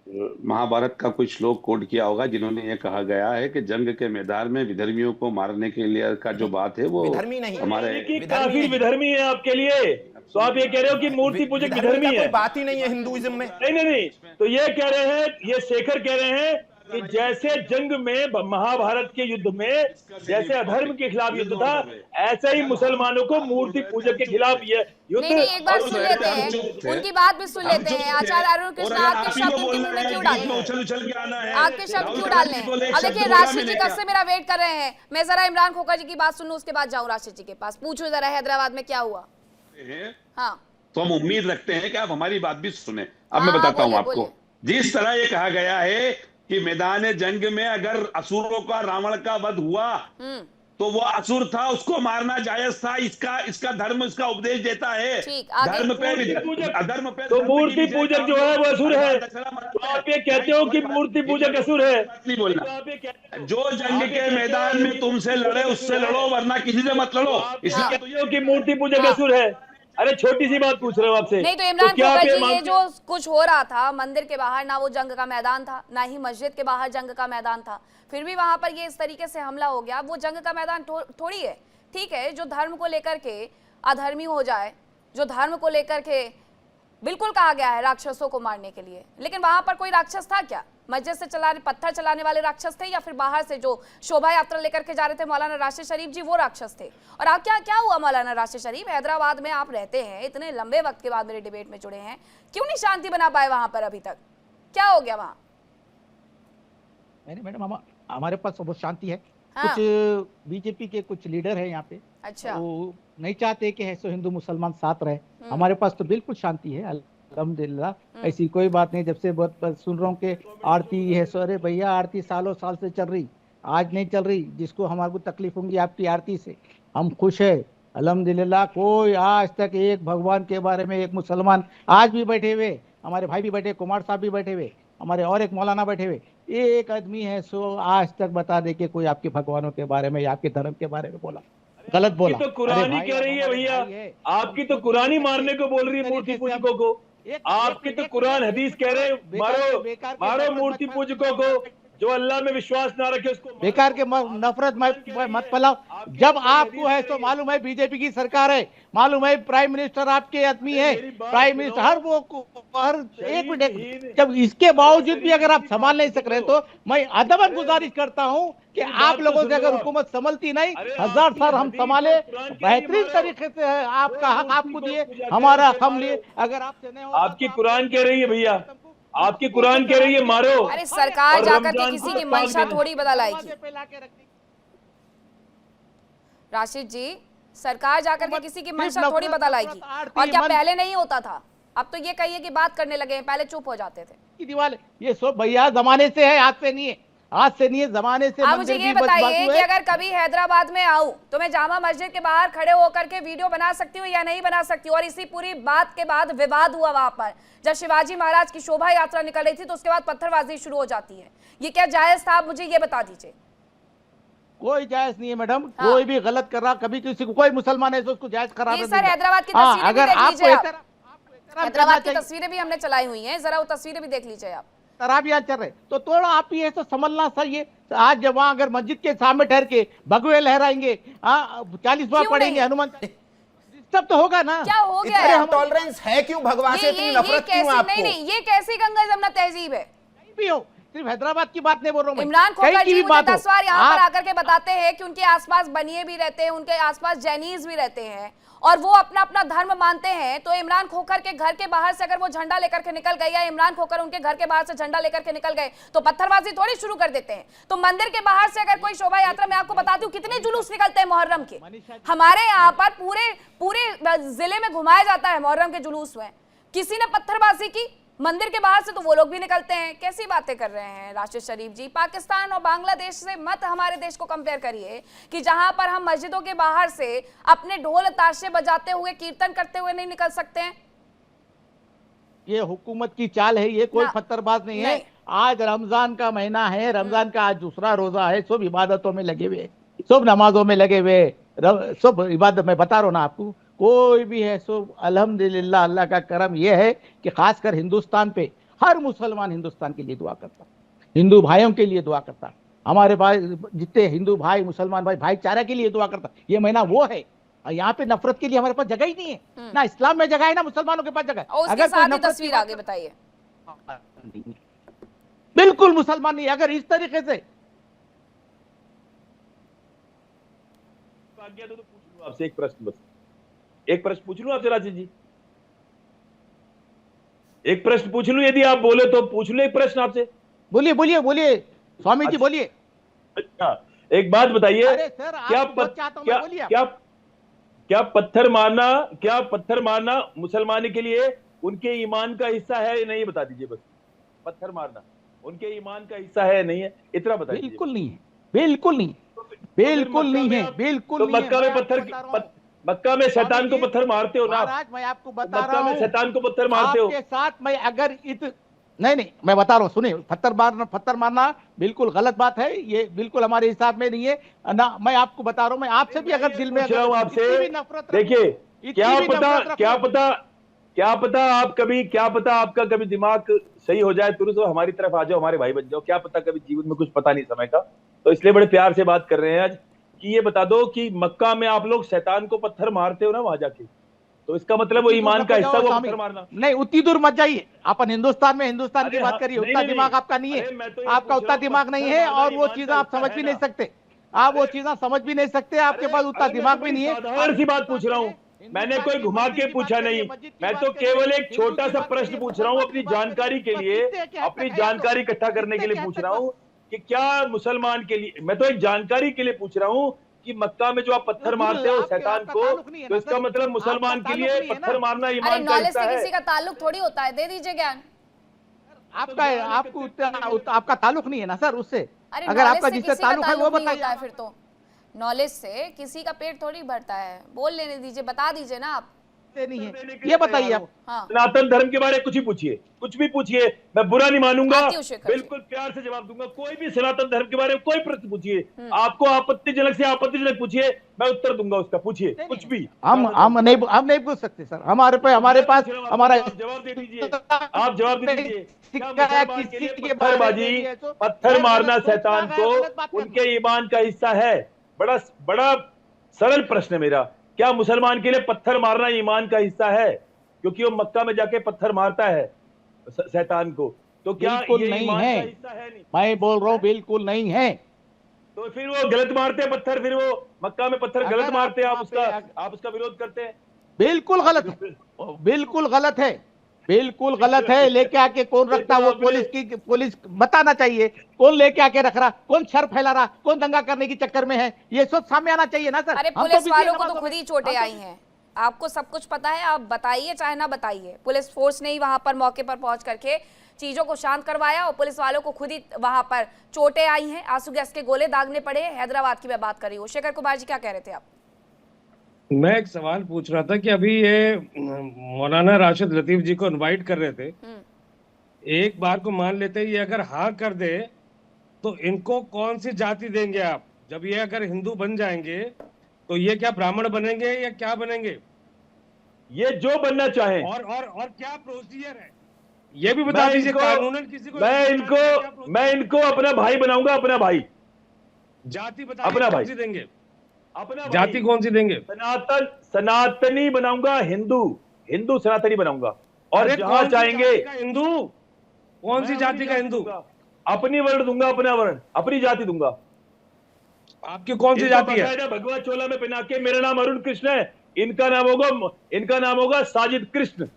I: महाभारत का कुछ श्लोक कोट किया होगा, जिन्होंने ये कहा गया है कि जंग के मैदान में विधर्मियों को मारने के लिए का जो बात है वो
G: विधर्मी नहीं,
J: हमारे काफिर विधर्मी है आपके लिए। तो आप ये कह रहे हो कि मूर्ति पूजक विधर्मी है?
G: बात ही नहीं है हिंदुइज्म में।
J: नहीं, तो ये कह रहे हैं, ये शेखर कह रहे हैं कि जैसे जंग में महाभारत के युद्ध में जैसे अधर्म के खिलाफ युद्ध था, ऐसे ही मुसलमानों को मूर्ति पूजक के खिलाफ ये युद्ध।
A: नहीं, एक बार सुन लेते हैं, उनकी बात भी सुन लेते हैं। आचार्य अरुण कृष्ण, आपके शब्द उनके मुंह में क्यों डालने हैं? आपके शब्द क्यों डालने हैं? अब देखिए राशि जी कब से मेरा वेट कर रहे हैं, मैं जरा इमरान खोखर जी की बात सुनूं, उसके बाद जाऊं राशि जी के पास, पूछूं जरा हैदराबाद में क्या हुआ। हाँ,
I: तो हम उम्मीद रखते हैं कि आप हमारी बात भी सुने। अब मैं बताता हूँ आपको, जिस तरह ये कहा गया है कि मैदान जंग में अगर असुरों का रावण का वध हुआ तो वो असुर था, उसको मारना जायज था, इसका धर्म इसका उपदेश देता है। धर्म पे अधर्म पे
J: तो मूर्ति पूजक जो है वो असुर है, तो आप ये कहते हो कि मूर्ति पूजक असुर है?
I: नहीं बोलना। जो जंग के मैदान में तुमसे लड़े उससे लड़ो, वरना किसी से मत लड़ो।
J: इसलिए कहते हो कि मूर्ति पूजक असुर है? अरे छोटी सी बात पूछ रहे हो आपसे।
A: नहीं तो इमरान खोखर जी, ये जो कुछ हो रहा था मंदिर के बाहर, ना वो जंग का मैदान था, ना ही मस्जिद के बाहर जंग का मैदान था, फिर भी वहां पर ये इस तरीके से हमला हो गया। वो जंग का मैदान थोड़ी है। ठीक है, जो धर्म को लेकर के अधर्मी हो जाए, जो धर्म को लेकर के बिल्कुल कहा गया है राक्षसों को मारने के लिए, लेकिन वहां पर कोई राक्षस था क्या? मस्जिद से पत्थर चलाने वाले राक्षस थे, या फिर बाहर से जो शोभा यात्रा लेकर के जा रहे थे मौलाना राशिद शरीफ जी, वो राक्षस थे? और आप क्या हुआ मौलाना राशिद शरीफ, हैदराबाद में आप रहते हैं, इतने लंबे वक्त के बाद मेरे डिबेट में जुड़े हैं, क्यों नहीं शांति बना पाए वहां पर? अभी तक क्या हो गया वहां?
K: नहीं मैडम, हमारे पास बहुत शांति है।
A: हाँ।
K: कुछ बीजेपी के कुछ लीडर है यहाँ पे,
A: अच्छा।
K: वो नहीं चाहते कि ऐसे हिंदू मुसलमान साथ रहे। हमारे पास तो बिल्कुल शांति है, अल्हम्दुलिल्लाह। ऐसी कोई बात नहीं। जब से बहुत सुन रहा हूँ कि आरती है, सो अरे भैया आरती सालों साल से चल रही, आज नहीं चल रही। जिसको हमारे को तकलीफ होंगी आपकी आरती से, हम खुश है अल्हम्दुलिल्लाह। कोई आज तक एक भगवान के बारे में, एक मुसलमान आज भी बैठे हुए, हमारे भाई भी बैठे, कुमार साहब भी बैठे हुए, हमारे और एक मौलाना बैठे हुए, एक आदमी है सो आज तक बता दे कि कोई आपके भगवानों के बारे में या आपके धर्म के बारे में बोला, गलत बोला।
J: तो कुरानी कह रही है भैया, आपकी तो कुरानी मारने को बोल रही है मूर्ति पूजकों को। आपकी तो कुरान हदीस कह रहे हैं मारो मूर्ति पूजकों को, जो अल्लाह में विश्वास ना रखे उसको
K: बेकार के नफरत मत फैलाओ। जब आपको है तो मालूम है बीजेपी की सरकार है, मालूम है प्राइम मिनिस्टर आपके आदमी है, प्राइम मिनिस्टर हर एक मिनट। जब इसके बावजूद भी अगर आप संभाल नहीं सक रहे तो मैं अदबन गुजारिश करता हूँ कि आप लोगों से अगर हुकूमत संभलती नहीं, 1000 साल हम संभाले, बेहतरीन तरीके से आपका हक आपको दिए, हमारा हम लिए। अगर आपसे नहीं होगा,
J: आपकी कुरान कह रही है भैया, आपकी कुरान कह रही है मारो।
A: अरे सरकार जाकर के किसी की मंशा थोड़ी बदलाएगी राशिद जी, सरकार जाकर के किसी की मंशा थोड़ी बदलाएगी। और क्या पहले नहीं होता था? अब तो ये कहिए कि बात करने लगे हैं, पहले चुप हो जाते थे।
K: दीवार ये सब भैया जमाने से है, आज से नहीं है, आज से नहीं है, जमाने से।
A: आप मुझे ये बताइए कि अगर कभी हैदराबाद में आऊं तो मैं जामा मस्जिद के बाहर खड़े होकर के वीडियो बना सकती हूँ या नहीं बना सकती हूँ? और इसी पूरी बात के बाद विवाद हुआ वहां पर, जब शिवाजी महाराज की शोभा यात्रा निकल रही थी तो उसके बाद पत्थरबाजी शुरू हो जाती है। ये क्या जायज था? आप मुझे ये बता दीजिए।
K: कोई जायज नहीं है मैडम। हाँ। कोई भी गलत कर रहा, कभी किसी को कोई मुसलमान है तो उसको जायज करा दो।
A: सर हैदराबाद की तस्वीरें भी देख लीजिए आप। हैदराबाद की तस्वीरें भी हमने चलाई हुई हैं, जरा वो तस्वीरें भी देख लीजिए आप।
K: तराबियां चल रहे तो थोड़ा आप ये तो समझना सही है। आज जब वहां अगर मस्जिद के सामने ठहर के भगवे लहराएंगे, 40 बार पढ़ेंगे हनुमान, सब तो होगा ना।
A: क्या हो गया है?
G: टॉलरेंस है क्यों? भगवान से इतनी नफरत क्यों आपको?
A: नहीं, ये कैसी गंगा जमुना तहजीब है?
K: कहीं भी हो, सिर्फ हैदराबाद की बात नहीं बोल रहा हूँ।
A: इमरान खोखर जी मुझे 10 बार यहाँ पर आकर के बताते हैं कि उनके आसपास बनिए भी रहते हैं, उनके आसपास जैनीज भी रहते हैं और वो अपना अपना धर्म मानते हैं। तो इमरान खोखर के घर के बाहर से अगर वो झंडा लेकर के निकल गए या इमरान खोखर उनके घर के बाहर से झंडा लेकर के निकल गए तो पत्थरबाजी थोड़ी शुरू कर देते हैं। तो मंदिर के बाहर से अगर कोई शोभा यात्रा, मैं आपको बताती हूँ कितने जुलूस निकलते हैं मुहर्रम के, हमारे यहाँ पर पूरे जिले में घुमाया जाता है मुहर्रम के जुलूस में। किसी ने पत्थरबाजी की मंदिर के बाहर से तो वो लोग भी निकलते हैं। कैसी बातें कर रहे हैं राशिद शरीफ जी? पाकिस्तान और बांग्लादेश से मत हमारे देश को कंपेयर करिए कि जहां पर हम मस्जिदों के बाहर से अपने ढोल ताशे बजाते हुए, कीर्तन करते हुए नहीं निकल सकते हैं।
K: ये हुकूमत की चाल है, ये कोई पत्थरबाज नहीं है। आज रमजान का महीना है, रमजान का आज दूसरा रोजा है, सब इबादतों में लगे हुए, सब नमाजों में लगे हुए, सब इबादत में बता रहा हूँ ना आपको। कोई भी है सो अल्हम्दुलिल्लाह, अल्लाह का करम यह है कि खासकर हिंदुस्तान पे हर मुसलमान हिंदुस्तान के लिए दुआ करता, हिंदू भाइयों के लिए दुआ करता, हमारे भाई जितने हिंदू भाई मुसलमान भाई भाईचारा के लिए दुआ करता। ये महीना वो है। यहाँ पे नफरत के लिए हमारे पास जगह ही नहीं है, ना इस्लाम में जगह है ना मुसलमानों के पास जगह।
A: अगर कोई तस्वीर आगे बताइए।
K: बिल्कुल मुसलमान नहीं। अगर इस तरीके से
J: आपसे एक प्रश्न, बस एक प्रश्न पूछ लूं आपसे राशिद जी, एक प्रश्न पूछ लूं? यदि आप बोले तो पूछ लूं एक प्रश्न आपसे।
K: बोलिए बोलिए बोलिए स्वामी जी बोलिए।
J: अच्छा एक बात बताइए, क्या पत्थर मारना मुसलमान के लिए उनके ईमान का हिस्सा है या नहीं, बता दीजिए बस। पत्थर मारना उनके ईमान का हिस्सा है नहीं है, इतना बताइए।
K: बिल्कुल नहीं है, बिल्कुल नहीं, बिल्कुल नहीं है, बिल्कुल नहीं।
J: मक्का में शैतान को पत्थर मारते हो ना?
K: मैं आपको बता रहा हूँ,
J: शैतान को पत्थर मारते हो
K: आपके साथ। मैं अगर नहीं मैं बता रहा हूँ, सुनिए। पत्थर मारना बिल्कुल गलत बात है, ये बिल्कुल हमारे हिसाब में नहीं है ना। मैं आपको बता रहा हूँ, मैं आपसे भी अगर दिल में
J: आपसे देखिए, क्या पता आपका कभी दिमाग सही हो जाए, तुरंत हमारी तरफ आ जाओ, हमारे भाई बन जाओ। क्या पता, कभी जीवन में कुछ पता नहीं समय का। तो इसलिए बड़े प्यार से बात कर रहे हैं आज कि ये बता दो कि मक्का में आप लोग शैतान को पत्थर मारते हो ना वहां जाके, तो इसका मतलब वो ईमान का हिस्सा वो पत्थर मारना
K: नहीं। उतनी दूर मत जाइए। अपन हिंदुस्तान में हिंदुस्तान की बात करिए। उतना दिमाग आपका नहीं है, आपका उतना दिमाग नहीं है और वो चीजें आप समझ भी नहीं सकते। आप वो चीजें समझ भी नहीं सकते, आपके पास उतना दिमाग भी नहीं है।
J: साधारण सी बात पूछ रहा हूँ, मैंने कोई घुमा के पूछा नहीं, मैं तो केवल एक छोटा सा प्रश्न पूछ रहा हूँ अपनी जानकारी के लिए, अपनी जानकारी इकट्ठा करने के लिए पूछ रहा हूँ कि क्या मुसलमान के लिए, मैं तो एक जानकारी के लिए पूछ रहा हूँ कि मक्का में जो आप पत्थर मारते हो शैतान को, तो इसका मतलब मुसलमान के लिए पत्थर मारना
A: अरे
J: ईमान का
A: नॉलेज
J: हिस्सा
A: से
J: है।
A: किसी का ताल्लुक थोड़ी होता है, दे दीजिए ज्ञान।
K: आपका ताल्लुक नहीं है ना सर उससे।
A: अरे
K: अगर
A: नॉलेज
K: आपका
A: से
K: जिससे
A: किसी का
K: ताल्लुक है वो
A: ताल्लुक नहीं
K: बताइए।
A: होता है फिर तो। नॉलेज से किसी का पेट थोड़ी भरता है, बोल लेने दीजिए, बता दीजिए ना आप।
K: नहीं है ये बताइए आप।
A: हाँ
J: सनातन धर्म के बारे में कुछ ही पूछिए, कुछ भी पूछिए, मैं बुरा नहीं मानूंगा,
A: आती हूँ शेखर जी।
J: बिल्कुल प्यार से जवाब दूंगा। कोई भी सनातन धर्म के बारे में कोई प्रश्न पूछिए, आपको आपत्तिजनक से आपत्तिजनक पूछिए, मैं उत्तर दूंगा उसका, पूछिए कुछ भी।
K: हम नहीं पूछ सकते सर। हमारे पास हमारा
J: आप जवाब दे दीजिए, आप जवाब दे दीजिए। क्या मुसलमान के लिए पत्थरबाजी, पत्थर मारना शैतान को उनके ईमान का हिस्सा है? बड़ा बड़ा सरल प्रश्न है मेरा, क्या मुसलमान के लिए पत्थर मारना ईमान का हिस्सा है? क्योंकि वो मक्का में जाके पत्थर मारता है शैतान को, तो क्या
K: बिल्कुल
J: ये
K: नहीं
J: ईमान
K: है।
J: का हिस्सा है? नहीं,
K: मैं बोल रहा हूँ बिल्कुल नहीं है।
J: तो फिर वो गलत मारते हैं पत्थर, फिर वो मक्का में पत्थर गलत मारते हैं, आप उसका विरोध करते हैं?
K: बिल्कुल गलत है, बिल्कुल गलत है, बिल्कुल गलत है। लेके आके कौन रखता, वो पुलिस बताना चाहिए कौन लेके आके रख रहा, कौन शर फैला रहा, कौन दंगा करने के चक्कर में है, ये सब सामने आना चाहिए ना सर।
A: अरे
K: हम
A: पुलिस
K: बिजी
A: वालों
K: हैं
A: को तो
K: नमाज़ों
A: खुद
K: में।
A: ही चोटें आई हैं, आपको सब कुछ पता है, आप बताइए चाहे ना बताइए। पुलिस फोर्स ने ही वहां पर मौके पर पहुंच करके चीजों को शांत करवाया और पुलिस वालों को खुद ही वहां पर चोटें आई हैं, आंसू गैस के गोले दागने पड़े। हैदराबाद की मैं बात कर रही हूँ। शेखर कुमार जी क्या कह रहे थे आप?
F: मैं एक सवाल पूछ रहा था कि अभी ये मौलाना राशिद लतीफ जी को इनवाइट कर रहे थे, एक बार को मान लेते ये अगर हाँ कर दे तो इनको कौन सी जाति देंगे आप? जब ये अगर हिंदू बन जाएंगे तो ये क्या ब्राह्मण बनेंगे या क्या बनेंगे?
J: ये जो बनना चाहे।
F: और क्या प्रोसीजर है ये भी बता दीजिए। कानूनन किसी को
J: मैं इनको अपना भाई बनाऊंगा, अपना भाई।
F: जाति बता
J: अपना भाई
F: कौन सी देंगे?
J: अपना
F: जाति कौन सी देंगे?
J: सनातनी बनाऊंगा, हिंदू सनातनी बनाऊंगा। और जहां चाहेंगे
F: हिंदू, कौन सी जाति का हिंदू?
J: अपनी वर्ण दूंगा, अपना वर्ण, अपनी जाति दूंगा।
F: आपकी कौन सी जाति है?
J: भगवा चोला में पहना के, मेरा नाम अरुण कृष्ण है, इनका नाम होगा साजिद कृष्ण।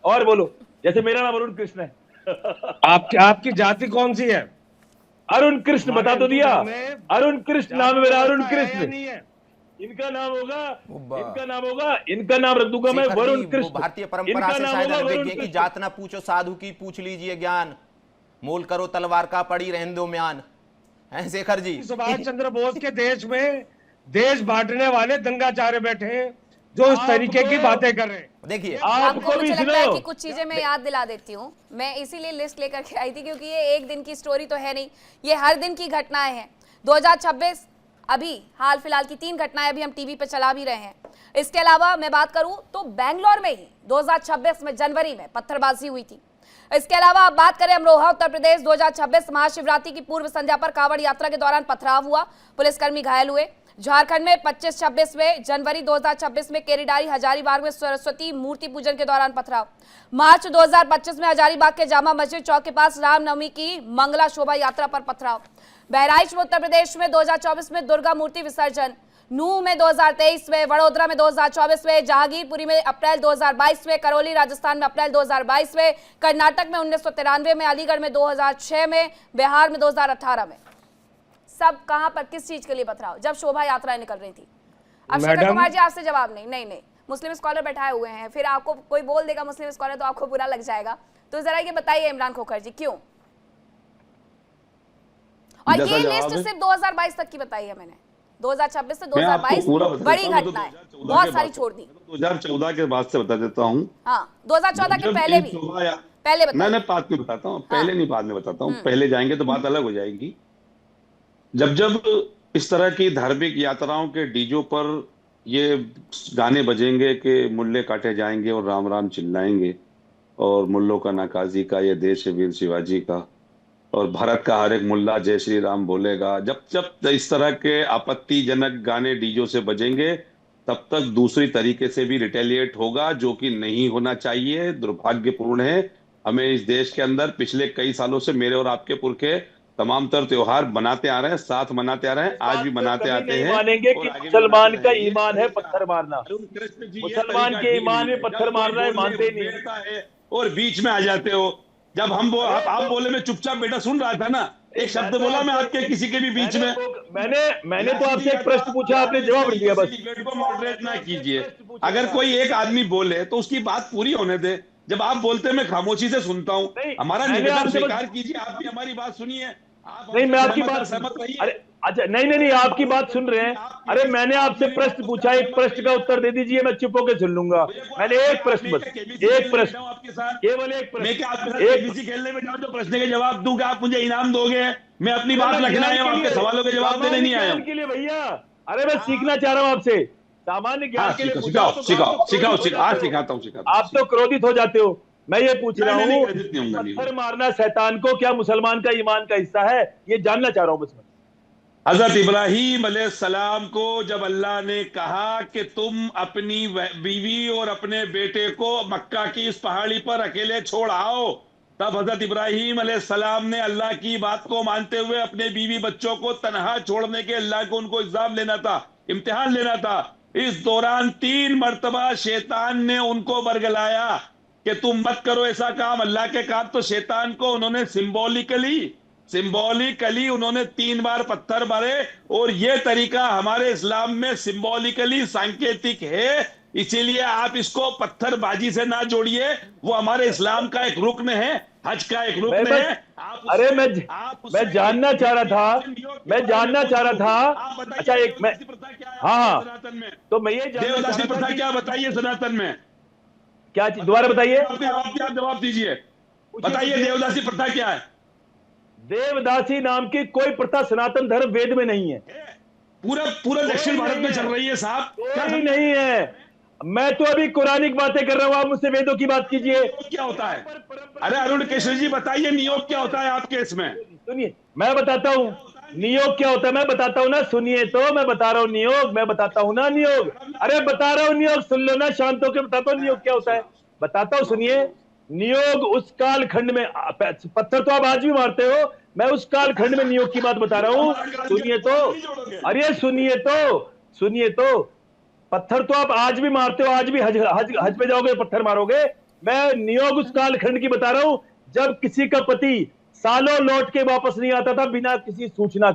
J: और बोलो, जैसे मेरा नाम अरुण कृष्ण है।
F: आपकी जाति कौन सी है?
J: अरुण कृष्ण बता तो दिया, अरुण कृष्ण नाम है मेरा, अरुण कृष्ण।
F: नहीं है।
J: इनका नाम रख दूंगा मैं वरुण कृष्ण।
G: भारतीय परंपरा से शायद अनभिज्ञ है कि जात ना पूछो साधु की, पूछ लीजिए ज्ञान, मोल करो तलवार का, पड़ी रहने दो म्यान। हैं शेखर जी?
F: सुभाष चंद्र बोस के देश में देश बांटने वाले दंगाचार्य बैठे हैं जो इस तरीके की बातें कर रहे हैं।
G: देखिए
A: आपको मुझे लगता है कि कुछ चीजें मैं याद दिला देती हूँ। मैं इसीलिए लिस्ट लेकर के आई थी क्योंकि ये एक दिन की स्टोरी तो है नहीं, ये हर दिन की घटनाएं हैं। 2026 अभी हाल फिलहाल की 3 घटनाएं अभी हम टीवी पे चला भी रहे हैं। इसके अलावा मैं बात करूं तो बेंगलोर में ही 2026 में जनवरी में पत्थरबाजी हुई थी। इसके अलावा आप बात करें अमरोहा उत्तर प्रदेश, 2026 महाशिवरात्रि की पूर्व संध्या पर कांवड़ यात्रा के दौरान पथराव हुआ, पुलिसकर्मी घायल हुए। झारखंड में 25-26 में जनवरी 2026 में केरीडारी हजारीबाग में सरस्वती मूर्ति पूजन के दौरान पथराव। मार्च 2025 में हजारीबाग के जामा मस्जिद चौक के पास रामनवमी की मंगला शोभा यात्रा पर पथराव। बहराइच में उत्तर प्रदेश में 2024 में दुर्गा मूर्ति विसर्जन। नूह में 2023 में, वडोदरा में 2024 में, जहांगीरपुरी में अप्रैल 2022 में, करौली राजस्थान में अप्रैल 2022 में, कर्नाटक में 1993 में, अलीगढ़ में 2006 में, बिहार में 2018 में। सब कहां पर किस चीज के लिए पथराव? जब शोभा यात्राएं निकल रही थी। अब शेखर कुमार जी आपसे जवाब नहीं, मुस्लिम स्कॉलर बैठाए हुए हैं, फिर आपको कोई बोल देगा मुस्लिम स्कॉलर तो आपको बुरा लग जाएगा। तो जरा ये बताइए इमरान खोखर जी क्यों? और ये लिस्ट सिर्फ 2022 तक की बताई है मैंने, 2026 से 2022 बड़ी घटनाएं बहुत सारी छोड़ दी।
I: 2014 के बाद से बता देता हूँ।
A: हाँ 2014 के पहले भी, पहले
I: मैं बात में बताता हूँ, पहले नहीं बाद में बताता हूँ। पहले जाएंगे तो बात अलग हो जाएगी। जब इस तरह की धार्मिक यात्राओं के डीजो पर ये गाने बजेंगे कि मुल्ले काटे जाएंगे और राम राम चिल्लाएंगे और मुल्लों का नाकाजी का ये देश है वीर शिवाजी का, और भारत का हर एक मुल्ला जय श्री राम बोलेगा, जब इस तरह के आपत्तिजनक गाने डीजो से बजेंगे तब तक दूसरी तरीके से भी रिटेलिएट होगा, जो कि नहीं होना चाहिए। दुर्भाग्यपूर्ण है। हमें इस देश के अंदर पिछले कई सालों से मेरे और आपके पुरखे तमाम तर त्योहार बनाते आ रहे हैं, साथ मनाते आ रहे हैं, आज भी मनाते आते हैं।
J: मानेंगे कि मुसलमान का ईमान है पत्थर मारना, मुसलमान के ईमान में पत्थर मारना है, मानते नहीं।
I: और बीच में आ जाते हो। जब आप बोले मैं चुपचाप बेटा सुन रहा था ना, एक शब्द बोला मैं आपके किसी के भी बीच में?
J: मैंने तो आपसे एक प्रश्न पूछा, आपने जवाब नहीं दिया। बस
I: डिबेट को मॉडरेट ना कीजिए। अगर कोई एक आदमी बोले तो उसकी बात पूरी होने दे। जब आप बोलते हैं मैं खामोशी से सुनता हूँ। हमारा निवेदन स्वीकार कीजिए, आप भी हमारी बात सुनिए।
J: नहीं, मैं आपकी बात
I: सहमत रहिए।
J: अरे अच्छा, नहीं, आपकी बात सुन रहे हैं। अरे मैंने आपसे प्रश्न पूछा, एक प्रश्न का उत्तर दे दीजिए, मैं चुप होकर सुन लूंगा। मैंने एक प्रश्न, बस एक प्रश्न, केवल एक प्रश्न।
I: मैं क्या आपके साथ केबीसी खेलने में जाऊं तो प्रश्न के जवाब दूंगा, आप मुझे इनाम दोगे? मैं अपनी बात रखने आया हूं, आपके सवालों के जवाब देने नहीं आया हूं।
J: के लिए भैया, अरे मैं सीखना चाह रहा हूं आपसे, सामान्य ज्ञान के लिए।
I: सिखाता हूँ।
J: आप तो क्रोधित हो जाते हो। मैं ये पूछ रहा हूँ, पत्थर मारना शैतान को क्या मुसलमान का ईमान का हिस्सा है? ये जानना चाह रहा हूँ बस मैं।
I: हजरत इब्राहीम अलैहिस्सलाम को जब अल्लाह ने कहा कि तुम अपनी बीवी और अपने बेटे को मक्का की इस पहाड़ी पर अकेले छोड़ आओ, तब हजरत इब्राहीम अलैहिस्सलाम ने अल्लाह की बात को मानते हुए अपने बीवी बच्चों को तनहा छोड़ने के अल्लाह को उनको एग्जाम लेना था, इम्तिहान लेना था। इस दौरान 3 मर्तबा शैतान ने उनको बरगलाया कि तुम मत करो ऐसा काम, अल्लाह के काम। तो शैतान को उन्होंने सिंबॉलिकली उन्होंने 3 बार पत्थर मारे। और ये तरीका हमारे इस्लाम में सिंबॉलिकली सांकेतिक है, इसीलिए आप इसको पत्थरबाजी से ना जोड़िए। वो हमारे इस्लाम का एक रुक्न है, हज का एक रुक्न है।
J: अरे मैं जानना चाह रहा था। अच्छा एक मैं, हाँ, तो मैं ये
I: देवदासी प्रथा क्या बताइए सनातन में?
J: क्या चीज दोबारा बताइए?
I: आप जवाब दीजिए, बताइए देवदासी प्रथा क्या है?
J: देवदासी नाम की कोई प्रथा सनातन धर्म वेद में नहीं है।
I: पूरा दक्षिण भारत में चल रही है साहब।
J: कोई नहीं है। मैं तो अभी कुरानिक बातें कर रहा हूँ, आप मुझसे वेदों की बात कीजिए।
I: क्या होता है? अरे अरुण केशरी जी बताइए, नियोग क्या होता है आपके इसमें?
J: सुनिए, मैं बताता हूँ नियोग क्या होता है। मैं बताता हूँ ना, सुनिए तो। मैं बता रहा हूँ नियोग, मैं बताता हूँ ना नियोग। अरे बता रहा हूँ नियोग, सुन लो ना, शांत होकर बताता हूँ नियोग क्या होता है। बताता हूँ, सुनिए। नियोग उस काल खंड में, पत्थर तो आप आज भी मारते हो, मैं उस काल खंड में नियोग की बात बता रहा हूँ। सुनिए तो, अरे सुनिए तो, पत्थर तो आप आज भी मारते हो, आज भी हज पे जाओगे पत्थर मारोगे। मैं नियोग उस काल खंड की बता रहा हूँ जब किसी का पति सालों लौट के वापस नहीं आता था, बिना किसी सूचना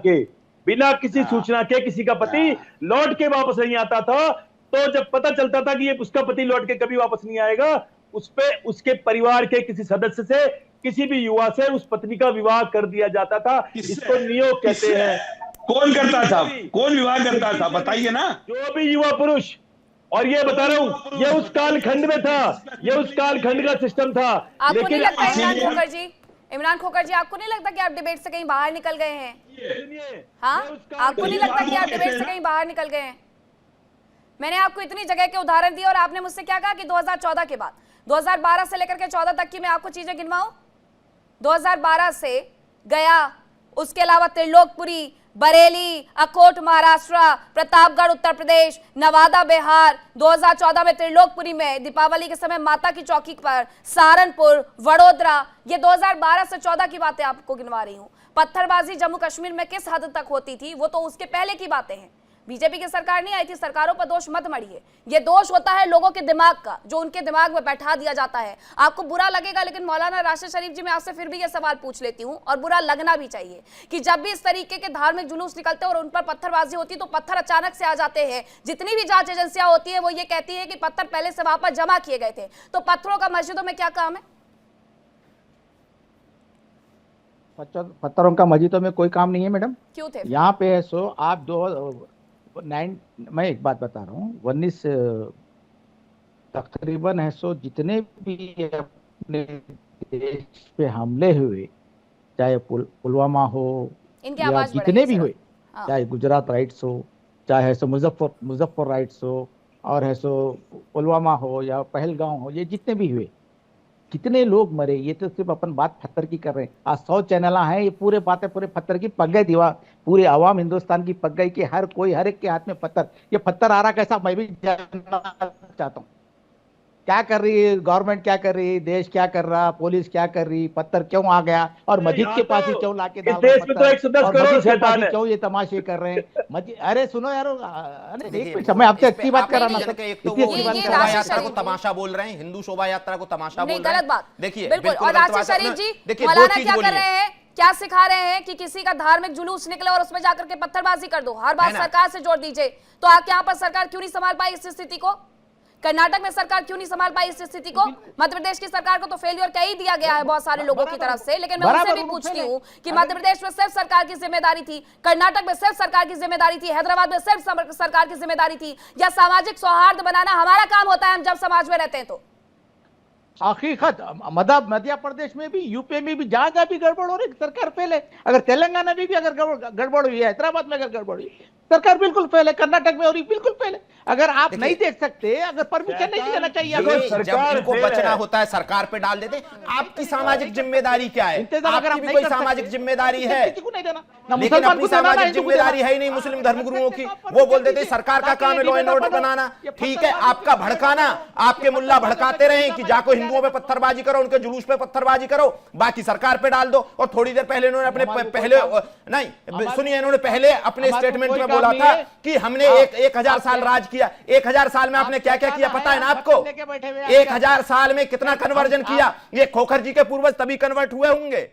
J: के किसी का पति लौट के वापस नहीं आता था। तो जब पता चलता था कि ये उसका पति लौट के कभी वापस नहीं आएगा, उस पे उसके परिवार के किसी सदस्य से, किसी भी युवा से उस पत्नी का विवाह कर दिया जाता था। इसको नियोग कहते हैं।
I: कौन करता था? कौन विवाह करता था? बताइए ना।
J: जो भी युवा पुरुष। और ये बता रहा हूँ, ये उस कालखंड में था, ये उस कालखंड का सिस्टम था।
A: आपको नहीं लगता इमरान खोकर जी, आपको नहीं लगता कि आप डिबेट से कहीं बाहर निकल गए हैं? हाँ, आपको नहीं लगता कि आप डिबेट से कहीं बाहर निकल गए हैं? मैंने आपको इतनी जगह के उदाहरण दिए और आपने मुझसे क्या कहा कि 2014 के बाद, 2012 से लेकर के 14 तक की मैं आपको चीजें गिनवाऊं। 2012 से गया, उसके अलावा त्रिलोकपुरी, बरेली, अकोट महाराष्ट्र, प्रतापगढ़ उत्तर प्रदेश, नवादा बिहार, 2014 में त्रिलोकपुरी में दीपावली के समय माता की चौकी पर, सहारनपुर, वडोदरा। ये 2012 से 14 की बातें आपको गिनवा रही हूं। पत्थरबाजी जम्मू कश्मीर में किस हद तक होती थी वो तो उसके पहले की बातें हैं। बीजेपी की सरकार नहीं आई थी, सरकारों पर दोष मत मढ़िए। ये दोष होता है लोगों के दिमाग का, जो उनके दिमाग में बैठा दिया जाता है। आपको बुरा लगेगा, लेकिन मौलाना राशिद शरीफ जी, मैं आपसे फिर भी ये सवाल पूछ लेती हूँ, और बुरा लगना भी चाहिए, कि जब भी इस तरीके के धार्मिक जुलूस निकलते हैं और उन पर पत्थरबाजी होती है तो पत्थर अचानक से आ जाते हैं। जितनी भी जांच एजेंसियां होती है वो ये कहती है कि पत्थर पहले से वहां पर जमा किए गए थे। तो पत्थरों का मस्जिदों में क्या काम है?
K: पत्थरों का मस्जिदों में कोई काम नहीं है मैडम।
A: क्यों थे?
K: यहाँ पे है सो आप मैं एक बात बता रहा हूँ, 19 तकरीबन है सो जितने भी अपने देश पे हमले हुए, चाहे पुलवामा हो या जितने भी हुए, चाहे गुजरात राइट्स हो, चाहे सो मुजफ्फर राइट्स हो, और है सो पुलवामा हो या पहलगांव हो, ये जितने भी हुए, कितने लोग मरे, ये तो सिर्फ अपन बात पत्थर की कर रहे हैं। आज 100 चैनल हैं, ये पूरे बातें पूरे पत्थर की पक गई, दीवार पूरे आवाम हिंदुस्तान की पक गई कि हर एक के हाथ में पत्थर। ये पत्थर आ रहा कैसा, मैं भी जानना चाहता हूँ। क्या कर रही है गवर्नमेंट, क्या कर रही है देश, क्या कर रहा, पुलिस क्या कर रही, पत्थर क्यों आ गया, और मस्जिद के पास ही क्यों लाके डाल रहे हैं, क्यों ये तमाशे कर रहे हैं। अरे सुनो यार, मैं आपसे अच्छी बात कर रहा
G: शोभा यात्रा को तमाशा बोल रहे हैं, हिंदू शोभा यात्रा को तमाशा बोल रहे हैं।
A: गलत बात।
G: देखिए
A: बिल्कुल। और राशिद शरीफ जी, मौलाना क्या कर रहे हैं? क्या सिखा रहे हैं कि किसी का धार्मिक जुलूस निकले और उसमें जाकर के पत्थरबाजी कर दो, हर बात सरकार से जोड़ दीजिए। तो आप यहाँ पर सरकार क्यों नहीं संभाल पाई इस स्थिति को? कर्नाटक में सरकार क्यों नहीं संभाल पाई इस स्थिति को? मध्य प्रदेश की सरकार को तो फेलियर कह ही दिया गया है बहुत सारे लोगों की तरफ से, लेकिन मैं उनसे भी पूछती हूँ कि मध्य प्रदेश में सिर्फ सरकार की जिम्मेदारी थी, कर्नाटक में सिर्फ सरकार की जिम्मेदारी थी, हैदराबाद में सिर्फ सरकार की जिम्मेदारी थी, या सामाजिक सौहार्द बनाना हमारा काम होता है हम जब समाज में रहते हैं? तो
K: हकीकत मध्य प्रदेश में भी, यूपी में भी, जहां जहां भी गड़बड़ हो रही सरकार पहले। अगर तेलंगाना में भी अगर गड़बड़ हुई है, हैदराबाद में अगर गड़बड़ हुई सरकार बिल्कुल पहले, कर्नाटक में हो रही बिल्कुल पहले। अगर आप नहीं देख सकते, अगर परमिशन नहीं देना चाहिए, अगर
G: जब इनको बचना होता है सरकार पे डाल देते। आपकी सामाजिक जिम्मेदारी क्या है? आपकी भी कोई सामाजिक जिम्मेदारी है? लेकिन अपनी सामाजिक जिम्मेदारी है ही नहीं मुस्लिम धर्मगुरुओं की। वो बोल देते सरकार का काम है लॉ एंड ऑर्डर बनाना। ठीक है, आपका भड़काना, आपके मुल्ला भड़काते रहे कि जाको हिंदुओं पे पत्थरबाजी करो, उनके जुलूस पे पत्थरबाजी करो, बाकी सरकार पे डाल दो। और थोड़ी देर पहले इन्होंने अपने सुनिए, इन्होंने पहले अपने स्टेटमेंट में बोला था कि हमने 1000 साल राज किया। 1000 साल में आपने क्या क्या किया पता है ना आपको? 1000 साल में कितना कन्वर्जन किया? ये खोखर जी के पूर्वज तभी कन्वर्ट हुए होंगे,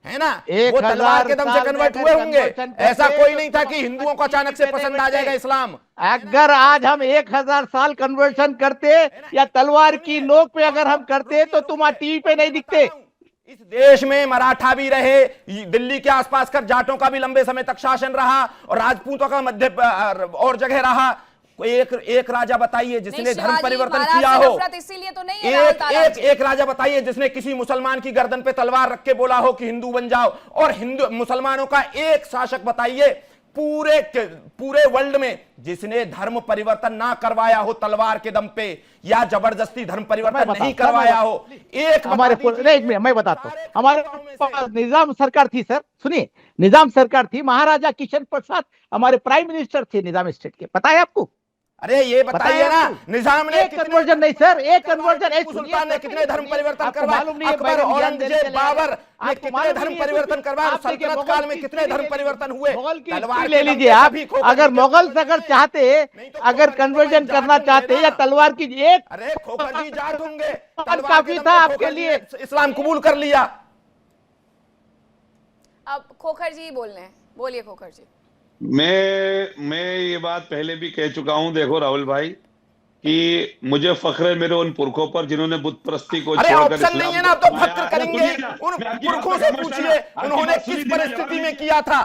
G: है ना? वो तलवार के दम से कन्वर्ट हुए होंगे। ऐसा कोई नहीं था कि हिंदुओं को अचानक से पसंद आ जाएगा इस्लाम।
K: अगर आज हम 1000 साल कन्वर्शन करते या तलवार की नोक पे अगर हम करते तो तुम टीवी पे नहीं दिखते।
G: इस देश में मराठा भी रहे, दिल्ली के आसपास कर जाटों का भी लंबे समय तक शासन रहा, और राजपूतों का मध्य और जगह रहा। एक राजा बताइए जिसने धर्म परिवर्तन किया हो?
A: इसीलिए तो नहीं है
G: एक राजा बताइए जिसने किसी मुसलमान की गर्दन पे तलवार रख के बोला हो कि हिंदू बन जाओ? और हिंदू मुसलमानों का एक शासक बताइए पूरे वर्ल्ड में जिसने धर्म परिवर्तन ना करवाया हो तलवार के दम पे, या जबरदस्ती धर्म परिवर्तन नहीं करवाया हो? एक
K: हमारे मैं बताता हूँ, हमारे निजाम सरकार थी सर, सुनिए, निजाम सरकार थी, महाराजा किशन प्रसाद हमारे प्राइम मिनिस्टर थे निजाम स्टेट के, पता है आपको?
G: अरे ये बताइए ना, निजाम ने
K: कन्वर्जन नहीं सर, एक कन्वर्जन,
G: सुल्तान ने कितने धर्म परिवर्तन करवाए? अकबर, औरंगजेब, बाबर ने कितने धर्म परिवर्तन करवाए? सल्तनत काल में कितने धर्म परिवर्तन हुए?
K: तलवार ले लीजिए आप, अगर मुगल अगर चाहते, अगर कन्वर्जन करना चाहते या तलवार की एक,
G: अरे खोखर जी जाट होंगे,
K: काफी था आपके लिए,
G: इस्लाम कबूल कर लिया।
A: अब खोखर जी बोल रहे हैं, बोलिए खोखर जी।
I: मैं ये बात पहले भी कह चुका हूं, देखो राहुल भाई, कि मुझे फख्र है मेरे उन पुरखों पर जिन्होंने बुत परस्ती को छोड़कर
G: इस्लाम नहीं है ना, तो फख्र करेंगे। उन पुरखों से पूछिए उन्होंने किस परिस्थिति में किया था।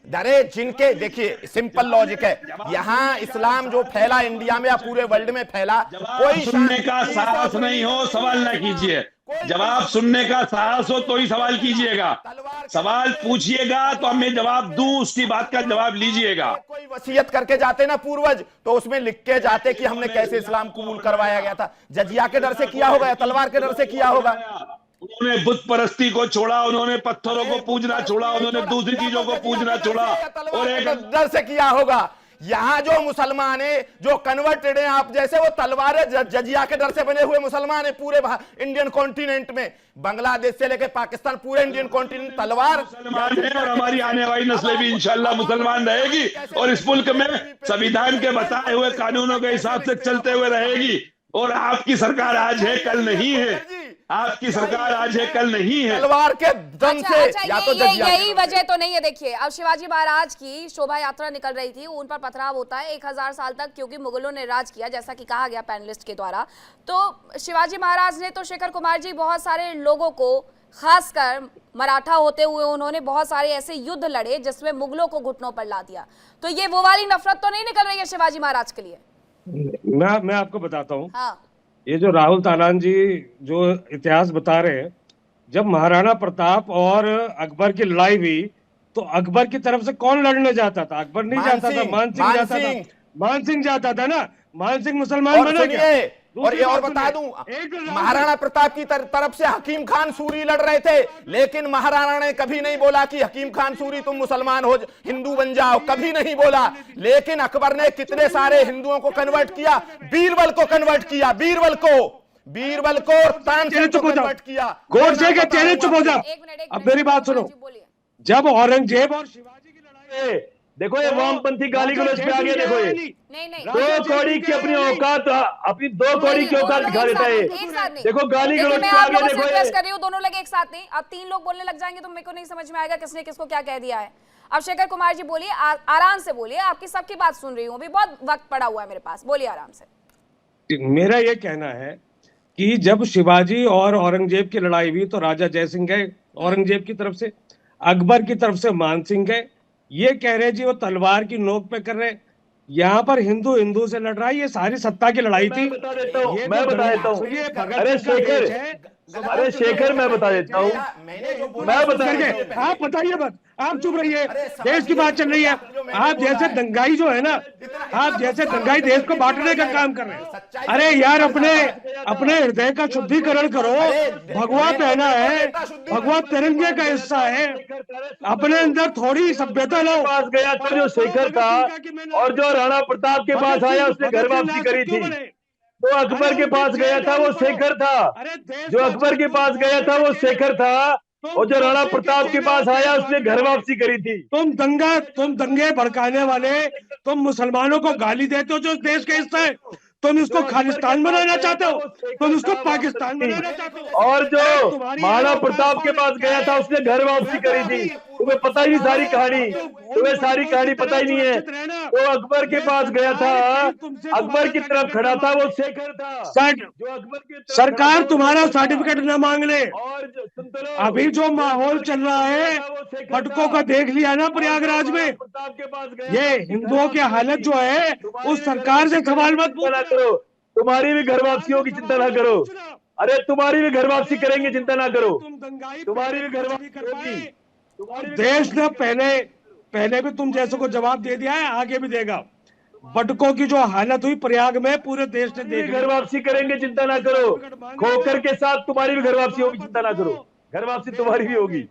G: अरे जिनके, देखिए सिंपल लॉजिक है, यहाँ इस्लाम जो फैला इंडिया में या पूरे वर्ल्ड में फैला, कोई
I: सुनने का साहस नहीं हो सवाल ना कीजिए, जवाब सुनने का साहस हो तो ही सवाल कीजिएगा, सवाल पूछिएगा तो मैं जवाब दूं, उसकी बात का जवाब लीजिएगा।
G: कोई वसीयत करके जाते ना पूर्वज, तो उसमें लिख के जाते कि हमने कैसे इस्लाम कबूल करवाया गया था। जजिया के डर से किया होगा या तलवार के डर से किया होगा?
I: उन्होंने बुत परस्ती को छोड़ा, उन्होंने पत्थरों को पूजना छोड़ा, उन्होंने दूसरी चीजों को पूजना छोड़ा, और एक
G: डर से किया होगा। यहाँ जो मुसलमान है, जो कन्वर्टेड है आप जैसे, वो तलवार जजिया के डर से बने हुए मुसलमान है पूरे इंडियन कॉन्टिनेंट में, बांग्लादेश से लेकर पाकिस्तान, पूरे इंडियन कॉन्टिनेंट तलवार
I: मुसलमान है, और हमारी आने वाली नस्लें भी इंशाल्लाह मुसलमान रहेगी, और इस मुल्क में संविधान के बताए हुए कानूनों के हिसाब से चलते हुए रहेगी। और आपकी सरकार आज है कल नहीं है, आपकी सरकार आज है कल नहीं है,
G: तलवार के दम से।
A: या तो यही वजह तो नहीं है। देखिए, अब शिवाजी महाराज की शोभा यात्रा निकल रही थी, उन पर पथराव होता है 1000 साल तक, क्योंकि मुगलों ने राज किया, जैसा कि कहा गया पैनलिस्ट के द्वारा। तो शिवाजी महाराज ने तो, शेखर कुमार जी, बहुत सारे लोगों को, खासकर मराठा होते हुए उन्होंने बहुत सारे ऐसे युद्ध लड़े जिसमें मुगलों को घुटनों पर ला दिया। तो ये वो वाली नफरत तो नहीं निकल रही है शिवाजी महाराज के लिए?
F: मैं आपको बताता हूँ।
A: हाँ।
F: ये जो राहुल तालान जी जो इतिहास बता रहे हैं, जब महाराणा प्रताप और अकबर की लड़ाई हुई तो अकबर की तरफ से कौन लड़ने जाता था? अकबर नहीं जाता था, मान सिंह जाता था। मान सिंह जाता था ना, मान सिंह मुसलमान बना क्या?
G: और बता दूं, महाराणा प्रताप की तरफ से हकीम खान सूरी लड़ रहे थे, लेकिन महाराणा ने कभी नहीं बोला कि हकीम खान सूरी तुम मुसलमान हो, हिंदू बन जाओ, कभी नहीं बोला। लेकिन अकबर ने कितने सारे हिंदुओं को कन्वर्ट किया, बीरबल को कन्वर्ट किया, बीरबल को तानसेन को कन्वर्ट किया।
F: गोडसे के चेहरे चुप हो जा। अब मेरी बात सुनो, जब औरंगजेब और शिवाजी की लड़ाई है
J: देखो ये वामपंथी गाली गलौज पे आ गया। देखो ये
A: नहीं नहीं
J: दो कौड़ी की अपनी औकात, अपनी दो कौड़ी की औकात दिखा देता है।
A: एक साथ नहीं।
J: देखो गाली
A: देखिए,
J: गलौज
A: मैं
J: पे आ
A: आप
J: गया।
A: लोगों से
J: देखो
A: रिक्वेस्ट
J: ये
A: कर रही हूँ, दोनों लोग एक साथ नहीं। अब 3 लोग बोलने लग जाएंगे तो मेरे को नहीं समझ में आएगा किसने किसको क्या कह दिया है। अब शेखर कुमार जी बोलिए, आराम से बोलिए, आपकी सबकी बात सुन रही हूँ, अभी बहुत वक्त पड़ा हुआ है मेरे पास, बोलिए आराम से।
F: मेरा ये कहना है कि जब शिवाजी और औरंगजेब की लड़ाई हुई तो राजा जयसिंह गए औरंगजेब की तरफ से, अकबर की तरफ से मान सिंह गए। ये कह रहे जी वो तलवार की नोक पे कर रहे। यहाँ पर हिंदू हिंदू से लड़ रहा है, ये सारी सत्ता की लड़ाई थी।
J: मैं बता देता हूँ,
F: ये
J: मैं
F: तो
J: बता देता हूँ।
F: सुनिए, भगत
J: अरे
F: सिंह का
J: शेखर,
F: देश है।
J: अरे शेखर मैं बता देता हूँ, मैं बता
F: करके आप बताइए बस, आप चुप रहिए, देश की बात चल रही है। आप जैसे दंगाई जो है ना, आप जैसे दंगाई देश को बांटने का काम कर रहे हैं। अरे यार, अपने हृदय का शुद्धिकरण करो। भगवा पहना है, भगवा तिरंगे का हिस्सा है, अपने अंदर थोड़ी सभ्यता लो।
J: पास गया था जो शेखर था, और जो राणा प्रताप के पास आया उसने घर वापसी करी थी। जो अकबर के पास गया था वो शेखर था, जो अकबर के पास गया था वो शेखर था, और जो राणा प्रताप के पास आया उसने घर वापसी करी थी।
F: तुम दंगे भड़काने वाले, तुम मुसलमानों को गाली देते हो जो देश का हिस्सा है। तुम इसको खालिस्तान बनाना चाहते हो, तुम इसको पाकिस्तान बनाना चाहते हो।
J: और जो महाराणा प्रताप के पास गया था उसने घर वापसी करी थी। तुम्हें पता ही नहीं सारी कहानी, तुम्हें सारी कहानी पता ही नहीं है। तो अकबर के पास गया था, अकबर की तरफ खड़ा था वो शेखर था।
F: जो अकबर की सरकार तुम्हारा सर्टिफिकेट न मांग ले।
J: और
F: अभी जो माहौल चल रहा है, पटकों का देख लिया ना प्रयागराज में। ये हिंदुओं की हालत जो है, उस सरकार से सवाल मत पूछो।
J: तुम्हारी भी घर वापसी होगी, चिंता ना करो। अरे तुम्हारी भी घर वापसी करेंगे, चिंता ना करो। तुम्हारी भी घर वापसी होगी।
F: देश ने पहले भी तुम जैसे को जवाब दे दिया है, आगे भी देगा। बटकों की जो हालत हुई प्रयाग में, पूरे देश ने देखी।
J: घर वापसी करेंगे, चिंता ना करो। खोकर के साथ तुम्हारी भी घर वापसी होगी, चिंता ना करो। घर वापसी तुम्हारी भी होगी,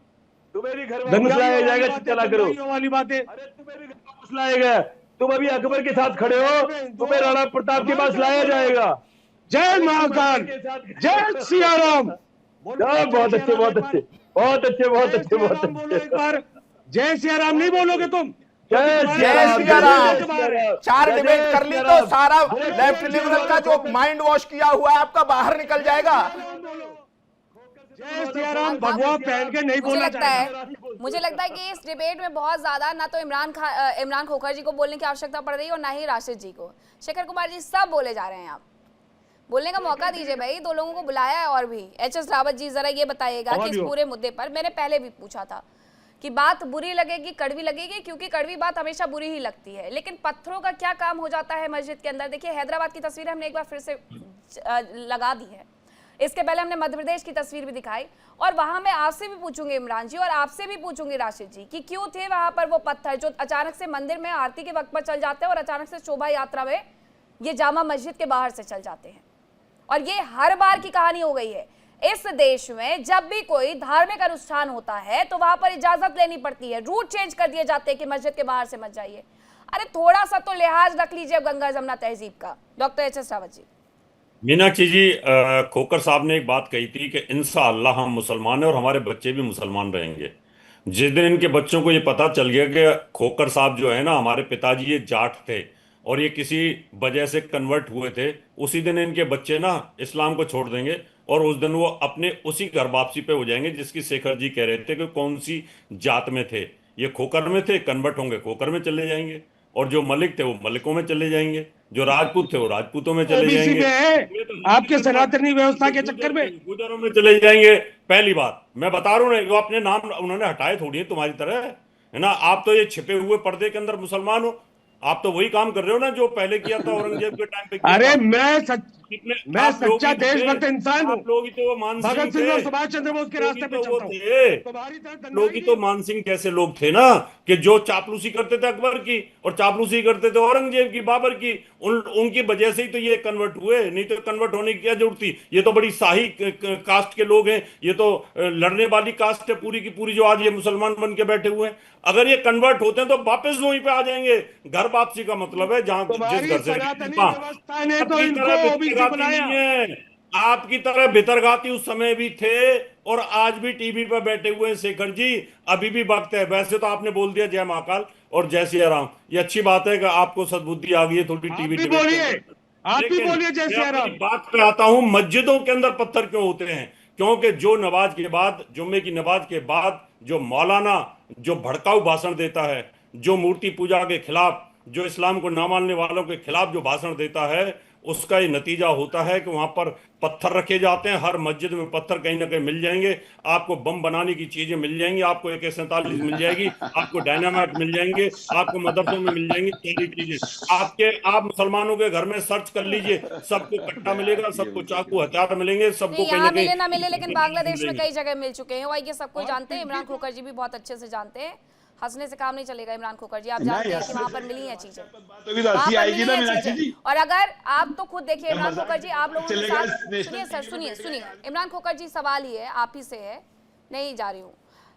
J: तुम्हें भी घर वापस लाया जाएगा, चिंता ना करो।
F: वाली बातें,
J: अरे तुम्हें भी घर वापस लाएगा। तुम अभी अकबर के साथ खड़े हो, तुम्हें राणा प्रताप के पास लाया जाएगा।
F: जय महाकाल, जय सिया राम।
J: बहुत अच्छे, बहुत अच्छे, बहुत अच्छे, बहुत अच्छे, बहुत अच्छे।
F: एक बार जय सिया राम नहीं बोलोगे तुम?
G: जय सिया राम। 4 डिबेट कर ली तो सारा लेफ्ट लिबरल का जो माइंड वॉश किया हुआ है आपका बाहर निकल जाएगा।
F: जय सिया राम भगवा पहन के नहीं बोलना चाहिए।
A: मुझे लगता है कि इस डिबेट में बहुत ज्यादा ना तो इमरान खोखर जी को बोलने की आवश्यकता पड़ रही है और ना ही राशिद जी को। शेखर कुमार जी सब बोले जा रहे हैं, आप बोलने का मौका दीजिए भाई। 2 लोगों को बुलाया है और भी। एच.एस. रावत जी जरा ये बताइएगा कि इस पूरे मुद्दे पर, मैंने पहले भी पूछा था कि बात बुरी लगेगी, कड़वी लगेगी, क्योंकि कड़वी बात हमेशा बुरी ही लगती है, लेकिन पत्थरों का क्या काम हो जाता है मस्जिद के अंदर। देखिए हैदराबाद की तस्वीर हमने एक बार फिर से लगा दी है, इसके पहले हमने मध्य प्रदेश की तस्वीर भी दिखाई, और वहां मैं आपसे भी पूछूंगी इमरान जी और आपसे भी पूछूंगी राशिद जी कि क्यों थे वहां पर वो पत्थर जो अचानक से मंदिर में आरती के वक्त पर चल जाते हैं और अचानक से शोभा यात्रा में ये जामा मस्जिद के बाहर से चल जाते हैं। और ये हर बार की कहानी हो गई है इस देश में। जब भी कोई धार्मिक अनुष्ठान होता है तो वहां पर इजाजत लेनी पड़ती है, रूट चेंज कर दिए जाते हैं कि मस्जिद के बाहर से मत जाइए। अरे थोड़ा सा तो लिहाज रख लीजिए गंगा जमुना तहजीब का। Doctor H S. रावत जी।
H: मीनाक्षी जी, खोकर साहब ने एक बात कही थी कि इंशाअल्लाह हम मुसलमान हैं और हमारे बच्चे भी मुसलमान रहेंगे। जिस दिन इनके बच्चों को ये पता चल गया कि खोकर साहब जो है ना, हमारे पिताजी ये जाट थे और ये किसी वजह से कन्वर्ट हुए थे, उसी दिन इनके बच्चे ना इस्लाम को छोड़ देंगे और उस दिन वो अपने उसी घर वापसी पे हो जाएंगे जिसकी शेखर जी कह रहे थे कि कौन सी जात में थे। ये खोकर में थे, कन्वर्ट होंगे खोकर में चले जाएंगे, और जो मलिक थे वो मलिकों में चले जाएंगे, जो राजपूत थे वो राजपूतों में चले जाएंगे,
F: आपके सनातनी व्यवस्था के चक्कर में
H: गुजरों में चले जाएंगे। पहली बात मैं बता रहा हूँ, वो अपने नाम उन्होंने हटाए थोड़ी है तुम्हारी तरह, है ना। आप तो ये छिपे हुए पर्दे के अंदर मुसलमान हो, आप तो वही काम कर रहे हो ना जो पहले किया था औरंगजेब के टाइम पे।
F: अरे मैं सच्चा देशभक्त इंसान हूँ।
H: लोग ही तो मान
F: भगत सिंह और सुभाष चंद्र बोस के रास्ते पे चलता हूँ।
H: लोग ही तो मान सिंह जैसे लोग थे ना, कि जो चापलूसी करते थे अकबर की और चापलूसी करते थे औरंगजेब की, बाबर की, उनकी वजह से ही तो ये कन्वर्ट हुए, नहीं तो कन्वर्ट होने की क्या जरूरत थी। ये तो बड़ी शाही कास्ट के लोग हैं, ये तो लड़ने वाली कास्ट है पूरी की पूरी, जो आज ये मुसलमान बन के बैठे हुए हैं। अगर ये कन्वर्ट होते हैं तो वापस वहीं पे आ जाएंगे। घर वापसी का मतलब है जहां जिस घर से आपकी तरह भितरघाती उस समय भी थे और आज भी टीवी पर बैठे हुए हैं शेखर जी, अभी भी वक्त है। वैसे तो आपने बोल दिया जय महाकाल और जय सिया राम। ये अच्छी बात है कि आपको सद्बुद्धि आ गई है थोड़ी टीवी डिबेट
F: बोलिए, आप भी
H: लेकिन
F: बोलिए जय
H: मैं
F: सिया
H: अपनी
F: राम।
H: बात पे आता हूं, मस्जिदों के अंदर पत्थर क्यों होते हैं? क्योंकि जो नमाज के बाद, जुम्मे की नमाज के बाद जो मौलाना जो भड़काऊ भाषण देता है, जो मूर्ति पूजा के खिलाफ, जो इस्लाम को ना मानने वालों के खिलाफ जो भाषण देता है, उसका ये नतीजा होता है कि वहां पर पत्थर रखे जाते हैं। हर मस्जिद में पत्थर कहीं ना कहीं मिल जाएंगे आपको, बम बनाने की चीजें मिल जाएंगी आपको, AK-47 मिल जाएगी आपको, डायनामाइट मिल जाएंगे आपको, मदरसों में मिल जाएंगी सारी चीजें। आप मुसलमानों के घर में सर्च कर लीजिए, सबको कट्टा मिलेगा, सबको चाकू हथियार मिलेंगे, सबको कहीं ना
A: यहाँ
H: कहीं
A: मिले ना मिले, लेकिन बांग्लादेश में
H: मिलेंगे।
A: कई जगह मिल चुके हैं, और ये सब कोई जानते हैं। इमरान खोखर जी भी बहुत अच्छे से जानते हैं, हंसने से काम नहीं चलेगा। इमरान खोखर जी, आप जानते हैं कि वहां पर मिली हैं चीजें, वहां पर मिली हैं चीजें। और अगर आप तो खुद देखिए इमरान खोखर जी, आप लोगों के साथ, सुनिए सर, सुनिए इमरान खोखर जी, सवाल ही है आप ही से है, नहीं जा रही हूँ।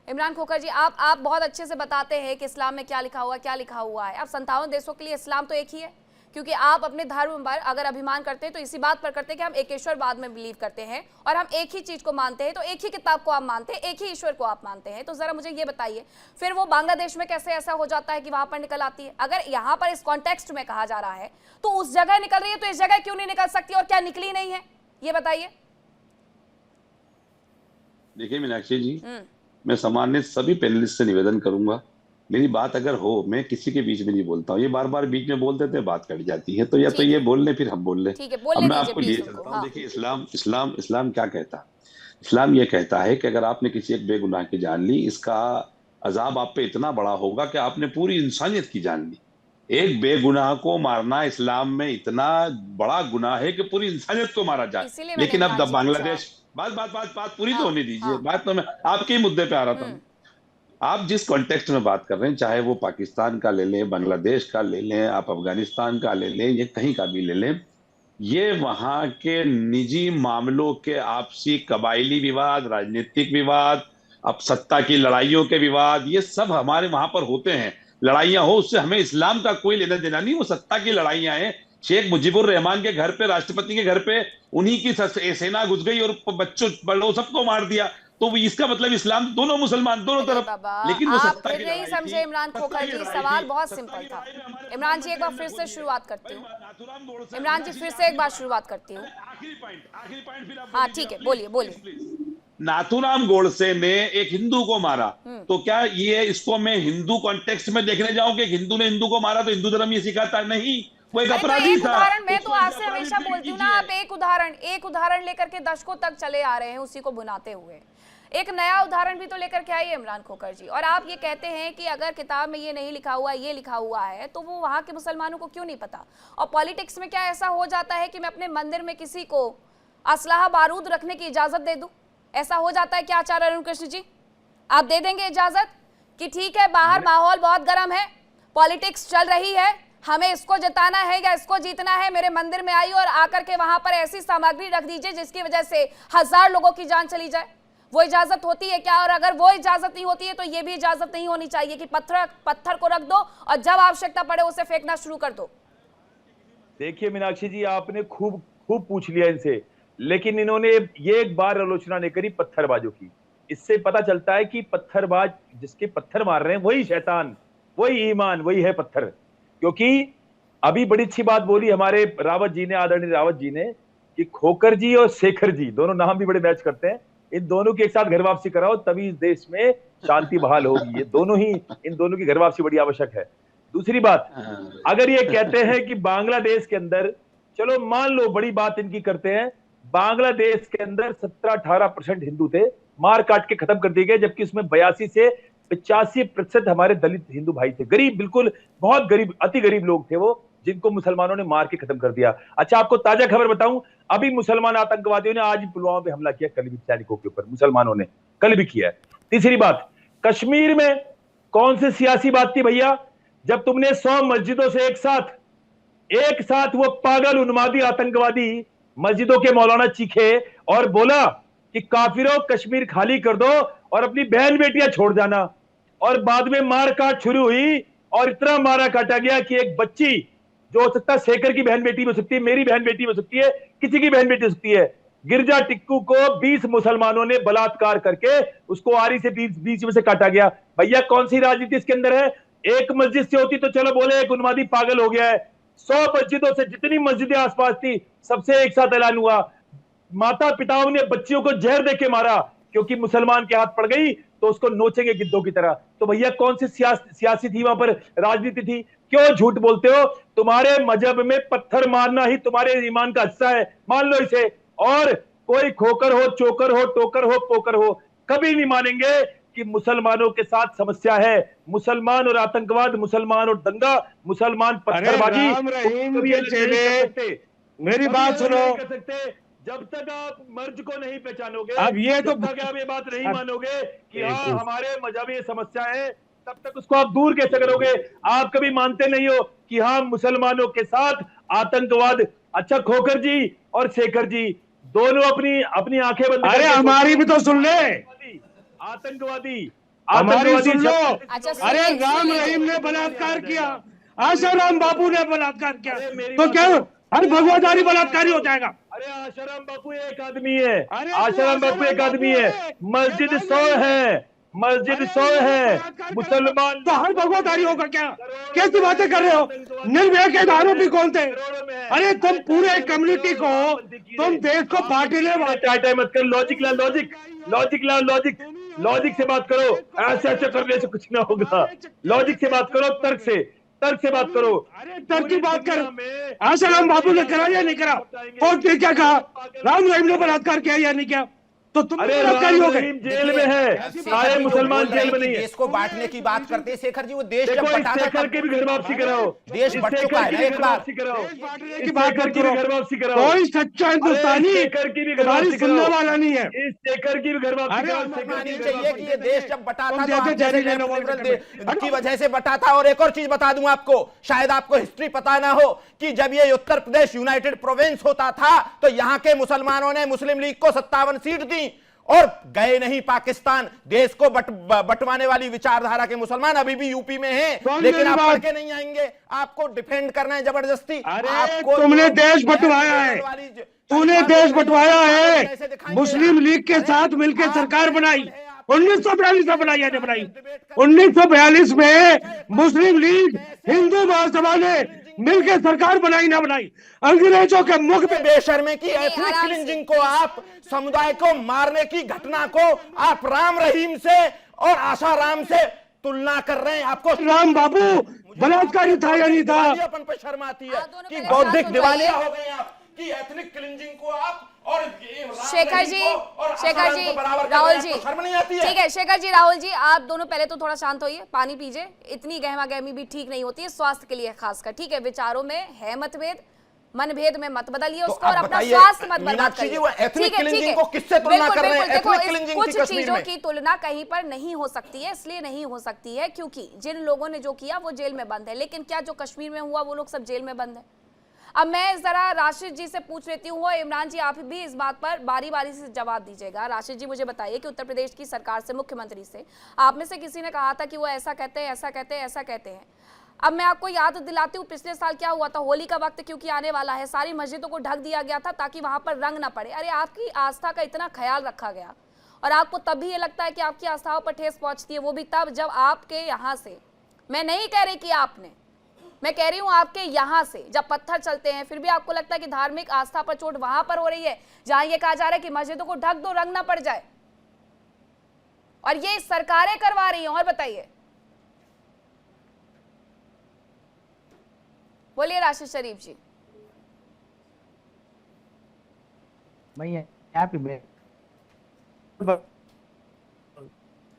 A: इमरान खोखर जी, आप बहुत अच्छे से बताते हैं कि इस्लाम में क्या लिखा हुआ है। अब 57 देशों के लिए इस्लाम तो एक ही है, क्योंकि आप अपने धर्म पर अगर अभिमान करते हैं तो इसी बात पर करते हैं कि हम एकेश्वरवाद में बिलीव करते हैं और हम एक ही चीज को मानते हैं, तो एक ही किताब को आप मानते हैं, एक ही ईश्वर को आप मानते हैं। तो जरा मुझे ये बताइए, फिर वो बांग्लादेश में कैसे ऐसा हो जाता है कि वहां पर निकल आती है? अगर यहाँ पर इस कॉन्टेक्स्ट में कहा जा रहा है तो उस जगह निकल रही है, तो इस जगह क्यों नहीं निकल सकती, और क्या निकली नहीं है, ये बताइए।
I: देखिए मीनाक्षी जी, मैं सामान्य सभी पैनलिस्ट से निवेदन करूंगा, मेरी बात अगर हो, मैं किसी के बीच में नहीं बोलता हूँ। ये बार बार बीच में बोल देते हैं, बात कट जाती है, तो या तो ये बोल ले फिर हम बोल ले। अब मैं आपको ये चलता हूँ। देखिए इस्लाम क्या कहता है? इस्लाम ये कहता है कि अगर आपने किसी एक बेगुनाह की जान ली, इसका अजाब आप पे इतना बड़ा होगा कि आपने पूरी इंसानियत की जान ली। एक बेगुनाह को मारना इस्लाम में इतना बड़ा गुनाह है कि पूरी इंसानियत को मारा जाए। लेकिन अब बांग्लादेश, बात पूरी तो होने दीजिए, बात तो मैं आपके ही मुद्दे पे आ रहा था। आप जिस कॉन्टेक्स्ट में बात कर रहे हैं, चाहे वो पाकिस्तान का ले लें, बांग्लादेश का ले लें, आप अफगानिस्तान का ले लें, ये कहीं का भी ले लें, ये वहां के निजी मामलों के आपसी कबायली विवाद, राजनीतिक विवाद, अब सत्ता की लड़ाइयों के विवाद, ये सब हमारे वहां पर होते हैं। लड़ाइयां हो, उससे हमें इस्लाम का कोई लेना देना नहीं, वो सत्ता की लड़ाइयां हैं। शेख मुजीबुर रहमान के घर पे, राष्ट्रपति के घर पे उन्हीं की सेना घुस गई और बच्चों बड़ों सबको मार दिया, तो इसका मतलब इस्लाम, दोनों मुसलमान, दोनों तरफ। लेकिन वो सत्ता की
A: नहीं समझे इमरान खोखर जी, सवाल बहुत सिंपल था। इमरान जी एक बार फिर से शुरुआत करती हूँ, इमरान जी फिर से एक बार शुरुआत करती हूँ। हाँ ठीक है, बोलिए।
I: नाथूराम गोडसे ने एक हिंदू को मारा, तो क्या ये इसको मैं हिंदू कॉन्टेक्स्ट में देखने जाऊं कि हिंदू ने हिंदू को मारा तो हिंदू धर्म ये सिखाता? नहीं, वो एक अपराधी था।
A: उदाहरण मैं तो आपसे हमेशा बोलती हूँ ना, आप एक उदाहरण लेकर के दशकों तक चले आ रहे हैं उसी को भुनाते हुए। एक नया उदाहरण भी तो लेकर के आइए इमरान खोखर जी। और आप ये कहते हैं कि अगर किताब में ये नहीं लिखा हुआ, ये लिखा हुआ है, तो वो वहां के मुसलमानों को क्यों नहीं पता? और पॉलिटिक्स में क्या ऐसा हो जाता है कि मैं अपने मंदिर में किसी को असलाहा बारूद रखने की इजाजत दे दूं? ऐसा हो जाता है क्या आचार्य अरुण कृष्ण जी? आप दे देंगे इजाजत कि ठीक है, बाहर माहौल बहुत गर्म है, पॉलिटिक्स चल रही है, हमें इसको जिताना है या इसको जीतना है, मेरे मंदिर में आई और आकर के वहां पर ऐसी सामग्री रख दीजिए जिसकी वजह से 1000 लोगों की जान चली जाए? वो इजाजत होती है क्या? और अगर वो इजाजत नहीं होती है तो ये भी इजाजत नहीं होनी चाहिए कि पत्थर को रख दो और जब आवश्यकता पड़े उसे फेंकना शुरू कर दो।
J: देखिए मीनाक्षी जी, आपने खूब पूछ लिया इनसे, लेकिन इन्होंने ये एक बार आलोचना नहीं करी पत्थरबाजों की। इससे पता चलता है कि पत्थरबाज जिसके पत्थर मार रहे हैं वही शैतान, वही ईमान, वही है पत्थर। क्योंकि अभी बड़ी अच्छी बात बोली हमारे रावत जी ने, आदरणीय रावत जी ने, कि खोखर जी और शेखर जी, दोनों नाम भी बड़े मैच करते हैं, इन दोनों की एक साथ घर वापसी कराओ तभी इस देश में शांति बहाल होगी। ये दोनों ही, इन दोनों की घर वापसी बड़ी आवश्यक है। दूसरी बात, अगर ये कहते हैं कि बांग्लादेश के अंदर, चलो मान लो बड़ी बात इनकी करते हैं, बांग्लादेश के अंदर 17-18% हिंदू थे, मार काट के खत्म कर दिए गए, जबकि उसमें 82 से 85% हमारे दलित हिंदू भाई थे, गरीब, बिल्कुल बहुत गरीब, अति गरीब लोग थे वो, जिनको मुसलमानों ने मार के खत्म कर दिया। अच्छा, आपको ताजा खबर बताऊं, अभी मुसलमान आतंकवादियों ने आज पुलवामा पे हमला किया, कल भी सैनिकों के ऊपर मुसलमानों ने कल भी किया है। तीसरी बात, कश्मीर में कौन सी सियासी बात थी भैया, जब तुमने 100 मस्जिदों से एक साथ वो पागल उन्मादी आतंकवादी मस्जिदों के मौलाना चीखे और बोला कि काफिरों कश्मीर खाली कर दो और अपनी बहन बेटियां छोड़ जाना, और बाद में मार काट शुरू हुई और इतना मारा काटा गया कि एक बच्ची, जो हो सकता है शेखर की बहन बेटी हो सकती है, मेरी बहन बेटी हो सकती है, किसी की बहन बेटी हो सकती है, गिरजा टिक्कू को 20 मुसलमानों ने बलात्कार करके उसको आरी से बीच में से काटा गया। भैया कौन सी राजनीति इसके अंदर है? एक मस्जिद से होती तो चलो बोले एक उन्मादी पागल हो गया है, 100 मस्जिदों से जितनी मस्जिदें आसपास थी सबसे एक साथ ऐलान हुआ। माता पिताओं ने बच्चियों को जहर देके मारा क्योंकि मुसलमान के हाथ पड़ गई तो उसको नोचेंगे गिद्धों की तरह। तो भैया कौन सी सियासी थी वहां पर, राजनीति थी? क्यों झूठ बोलते हो? तुम्हारे मजहब में पत्थर मारना ही तुम्हारे ईमान का हिस्सा है, मान लो इसे। और कोई खोकर हो, चोकर हो, टोकर हो, पोकर हो, कभी नहीं मानेंगे कि मुसलमानों के साथ समस्या है। मुसलमान और आतंकवाद, मुसलमान और दंगा, मुसलमान पत्थरबाजी,
F: राम रहीम के चेले, मेरी बात सुनो।
J: कर सकते जब तक आप मर्ज को नहीं पहचानोगे,
F: अब ये तो
J: जब तक आप ये बात नहीं मानोगे कि हाँ हमारे मजहब ये समस्या है, तब तक उसको आप दूर कैसे करोगे? आप कभी मानते नहीं हो कि हाँ मुसलमानों के साथ आतंकवाद। अच्छा, खोकर जी और शेखर जी दोनों अपनी अपनी आंखें बंद,
F: अरे हमारी भी तो सुन ले,
J: आतंकवादी
F: हमारी सुन लो।
A: अच्छा,
F: अरे
A: सुनिए,
F: राम
A: सुनिए।
F: रहीम ने बलात्कार किया, आशाराम बापू ने बलात्कार किया, तो क्या हर भगवादारी बलात्कारी हो जाएगा?
J: अरे आशाराम बापू एक आदमी है,
F: अरे
J: आशाराम बापू एक आदमी है, मस्जिद 100 है, मस्जिद 100 है, मुसलमान
F: तो हर भगवादारी होगा क्या? कैसी बातें कर रहे हो? निर्भया के आरोपी कौन थे? अरे तुम पूरे कम्युनिटी को, तुम देश को बांटने वाले।
J: टाइम मत कर, लॉजिक ला, लॉजिक, लॉजिक ला, लॉजिक, लॉजिक से बात करो। ऐसे ऐसे करने से कुछ ना होगा। लॉजिक से बात करो, तर्क से, तर्क से बात करो।
F: अरे तर्क की बात कर, आशाराम बापू ने करा या नहीं करा? कोर्ट ने क्या कहा? राम रहीम ने बलात्कार किया या नहीं किया? तो तुम
J: अरे
F: बलात्कारी हो गए।
J: जेल में है, सारे मुसलमान जेल में नहीं है।
G: देश को बांटने की बात करते हैं शेखर जी, वो देश जब
J: देखो, इस
G: बंटा था
J: शेखर की भी घर वापसी कराओ,
G: देश
J: इस
G: बट
J: शेखर
G: चुका है
J: की
G: ना
J: भी
G: एक
J: घर
G: बार।
J: वापसी कराओ,
F: की बात
J: शेखर की भी घर वापसी कराओ।
F: कोई सच्चा हिंदुस्तानी
J: शेखर की भी घर
F: तुम्हारी
J: वापसी
F: सुनने
J: कराओ,
F: वाला नहीं है।
J: इस शेखर की भी घर वापसी
F: अरे
J: कराओ।
F: हम
J: शेखर
G: माननी
J: की भी घर
G: चाहिए कि
J: वापसी
G: ये देश जब बटा
F: तुम
G: था तो
F: जैसे
G: आप जैसे
F: जहरीले
G: लेफ्ट
F: लोगों
G: लिबरल
F: के
G: की वजह से बटा था। और एक और चीज बता दूं आपको, शायद आपको हिस्ट्री पता ना हो कि जब ये उत्तर प्रदेश यूनाइटेड प्रोविंस होता था तो यहाँ के मुसलमानों ने मुस्लिम लीग को 57 सीट दी और गए नहीं पाकिस्तान। देश को बंटवाने वाली विचारधारा के मुसलमान अभी भी यूपी में हैं, लेकिन आप पढ़ के नहीं आएंगे। आपको डिफेंड करना है जबरदस्ती।
F: अरे तुमने देश बंटवाया है, तूने देश बंटवाया है। मुस्लिम लीग के साथ मिलकर सरकार बनाई, 1942 में बनाई या नहीं बनाई? 1942 में मुस्लिम लीग, हिंदू महासभा ने मिलकर सरकार बनाई ना बनाई? अंग्रेजों के मुख पे
G: बेशर्मे की एथनिक क्लिंजिंग को, आप समुदाय को मारने की घटना को आप राम रहीम से और आशाराम से तुलना कर रहे हैं। आपको
F: राम बाबू बलात्कारी था या नहीं था?
G: अपन पे शर्म आती है कि बौद्धिक दिवालिया हो गए आप, कि एथनिक क्लिंजिंग को आप और
A: शेखर जी, शेखर जी, राहुल जी,
G: शर्म नहीं आती है?
A: ठीक है शेखर जी, राहुल जी, आप दोनों पहले तो थोड़ा शांत होइए, पानी पीजिए। इतनी गहमा गहमी भी ठीक नहीं होती है, स्वास्थ्य के लिए खासकर। ठीक है, विचारों में है मतभेद, मनभेद में मत बदलिए उसको और अपना स्वास्थ्य मत बर्बाद करिए।
G: ठीक है, ठीक है, किससे तुलना कर रहे हैं?
A: देखो,
G: क्लिंजिंग
A: कुछ चीजों की तुलना कहीं पर नहीं हो सकती है, इसलिए नहीं हो सकती है क्योंकि जिन लोगों ने जो किया वो जेल में बंद है। लेकिन क्या जो कश्मीर में हुआ वो लोग सब जेल में बंद है? अब मैं जरा राशिद जी से पूछ लेती हूँ, इमरान जी आप भी इस बात पर बारी बारी से जवाब दीजिएगा। राशिद जी मुझे बताइए कि उत्तर प्रदेश की सरकार से, मुख्यमंत्री से आप में से किसी ने कहा था कि वो ऐसा कहते हैं, ऐसा कहते हैं, ऐसा कहते हैं। अब मैं आपको याद दिलाती हूँ पिछले साल क्या हुआ था। होली का वक्त क्योंकि आने वाला है, सारी मस्जिदों को ढक दिया गया था ताकि वहां पर रंग ना पड़े। अरे आपकी आस्था का इतना ख्याल रखा गया और आपको तब भी ये लगता है कि आपकी आस्थाओं पर ठेस पहुंचती है, वो भी तब जब आपके यहाँ से, मैं नहीं कह रही कि आपने, मैं कह रही हूं आपके यहां से जब पत्थर चलते हैं फिर भी आपको लगता है कि धार्मिक आस्था पर चोट वहां पर हो रही है जहां ये कहा जा रहा है कि मस्जिदों को ढक दो, रंग ना पड़ जाए, और ये सरकारें करवा रही हैं। और बताइए, बोलिए राशिद शरीफ जी।
K: मैं यहाँ पे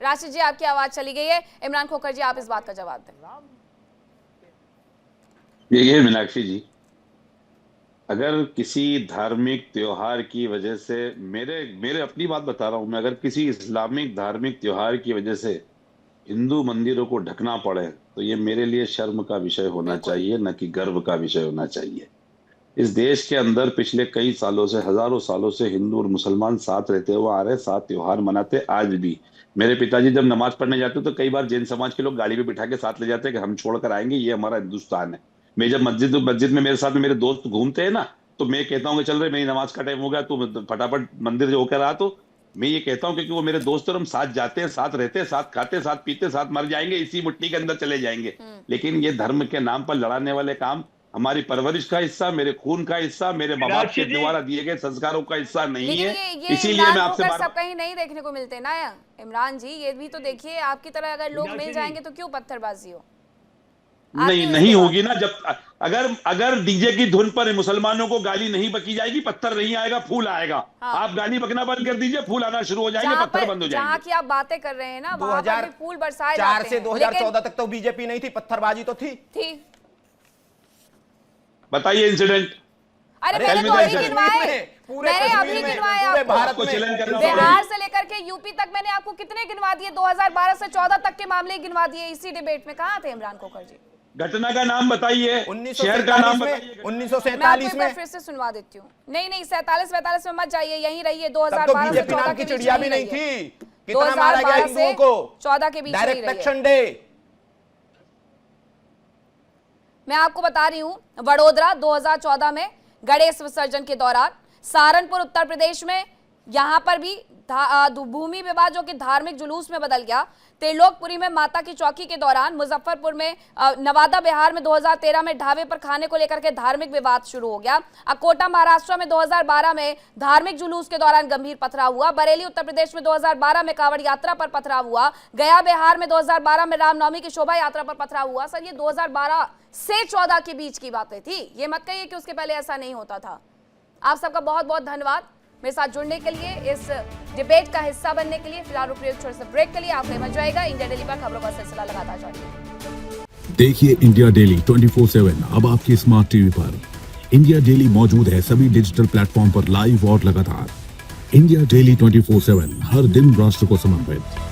A: राशिद जी आपकी आवाज चली गई है। इमरान खोखर जी आप इस बात का जवाब दें।
I: ये मीनाक्षी जी, अगर किसी धार्मिक त्योहार की वजह से, मेरे अपनी बात बता रहा हूं मैं, अगर किसी इस्लामिक धार्मिक त्योहार की वजह से हिंदू मंदिरों को ढकना पड़े तो ये मेरे लिए शर्म का विषय होना चाहिए, न कि गर्व का विषय होना चाहिए। इस देश के अंदर पिछले कई सालों से, हजारों सालों से हिंदू और मुसलमान साथ रहते हुए आ रहे, साथ त्योहार मनाते आज भी। मेरे पिताजी जब नमाज पढ़ने जाते तो कई बार जैन समाज के लोग गाड़ी पे बिठा के साथ ले जाते कि हम छोड़कर आएंगे, ये हमारा हिंदुस्तान है। मैं जब मस्जिद में मेरे साथ में मेरे दोस्त घूमते हैं ना, तो मैं कहता हूँ कि चल रहे मेरी नमाज का टाइम हो गया, तू फटाफट मंदिर जो होकर आ, तो मैं ये कहता हूं क्योंकि वो मेरे दोस्त और हम साथ जाते हैं, साथ रहते हैं, साथ खाते, साथ पीते, साथ मर जाएंगे, इसी मुट्ठी के अंदर चले जाएंगे। लेकिन ये धर्म के नाम पर लड़ाने वाले काम हमारी परवरिश का हिस्सा, मेरे खून का हिस्सा, मेरे माँ बाप के द्वारा दिए गए संस्कारों का हिस्सा नहीं है। इसीलिए मैं आपसे
A: सब कहीं नहीं देखने को मिलते ना इमरान जी, ये भी तो देखिए, आपकी तरह अगर लोग मिल जाएंगे तो क्यों पत्थरबाजी हो?
I: नहीं होगी ना। जब अगर डीजे की धुन पर मुसलमानों को गाली नहीं बकी जाएगी, पत्थर नहीं आएगा, फूल आएगा। आप गाली बकना बंद कर दीजिए, फूल आना शुरू हो जाएंगे, पत्थर बंद हो जाएंगे।
A: जहाँ की आप बातें कर रहे हैं ना,
G: 2004
A: फूल बरसाए जाते हैं।
G: से 2014 तक तो बीजेपी नहीं थी, पत्थरबाजी तो थी।
I: बताइए इंसिडेंट।
A: अरे मैंने तो अभी गिनवाए, मैंने अभी गिनवाए आपको। बिहार से लेकर के यूपी तक मैंने आपको कितने गिनवा दिए, 2012 से 14 तक के मामले गिनवा दिए इसी डिबेट में। कहाँ थे इमरान खोखर जी?
I: घटना का नाम बताइए, शहर का नाम बताइए।
G: 1947 में
A: फिर से सुनवा देती हूँ। नहीं 47-45 में मत जाइए, यहीं रहिए। 2012 से 14 के
G: चिड़िया भी नहीं थी। कितना मारा गया हिंदुओं को?
A: 14 के बीच में
G: डायरेक्ट एक्शन डे।
A: मैं आपको बता रही हूँ, वडोदरा 2014 में गणेश विसर्जन के दौरान, सहारनपुर उत्तर प्रदेश में, यहाँ पर भी भूमि विवाद जो कि धार्मिक जुलूस में बदल गया, त्रिलोकपुरी में माता की चौकी के दौरान, मुजफ्फरपुर में, नवादा बिहार में 2013 में ढाबे पर खाने को लेकर के धार्मिक विवाद शुरू हो गया, अकोटा महाराष्ट्र में 2012 में धार्मिक जुलूस के दौरान गंभीर पथराव हुआ, बरेली उत्तर प्रदेश में 2012 में कांवड़ यात्रा पर पथराव हुआ, गया बिहार में 2012 में रामनवमी की शोभा यात्रा पर पथराव हुआ। सर ये 2012 से 14 के बीच की बातें थी, ये मत कहिए कि उसके पहले ऐसा नहीं होता था। आप सबका बहुत बहुत धन्यवाद मेरे साथ जुड़ने के लिए, इस डिबेट का हिस्सा बनने के लिए। फिलहाल रुकिए छोटे से ब्रेक के लिए, आप नहीं बच जाएगा। इंडिया डेली पर खबरों का सिलसिला लगातार जारी।
L: देखिए इंडिया डेली 24/7 अब आपकी स्मार्ट टीवी पर। इंडिया डेली मौजूद है सभी डिजिटल प्लेटफॉर्म पर लाइव और लगातार। इंडिया डेली 24/7 हर दिन राष्ट्र को समर्पित।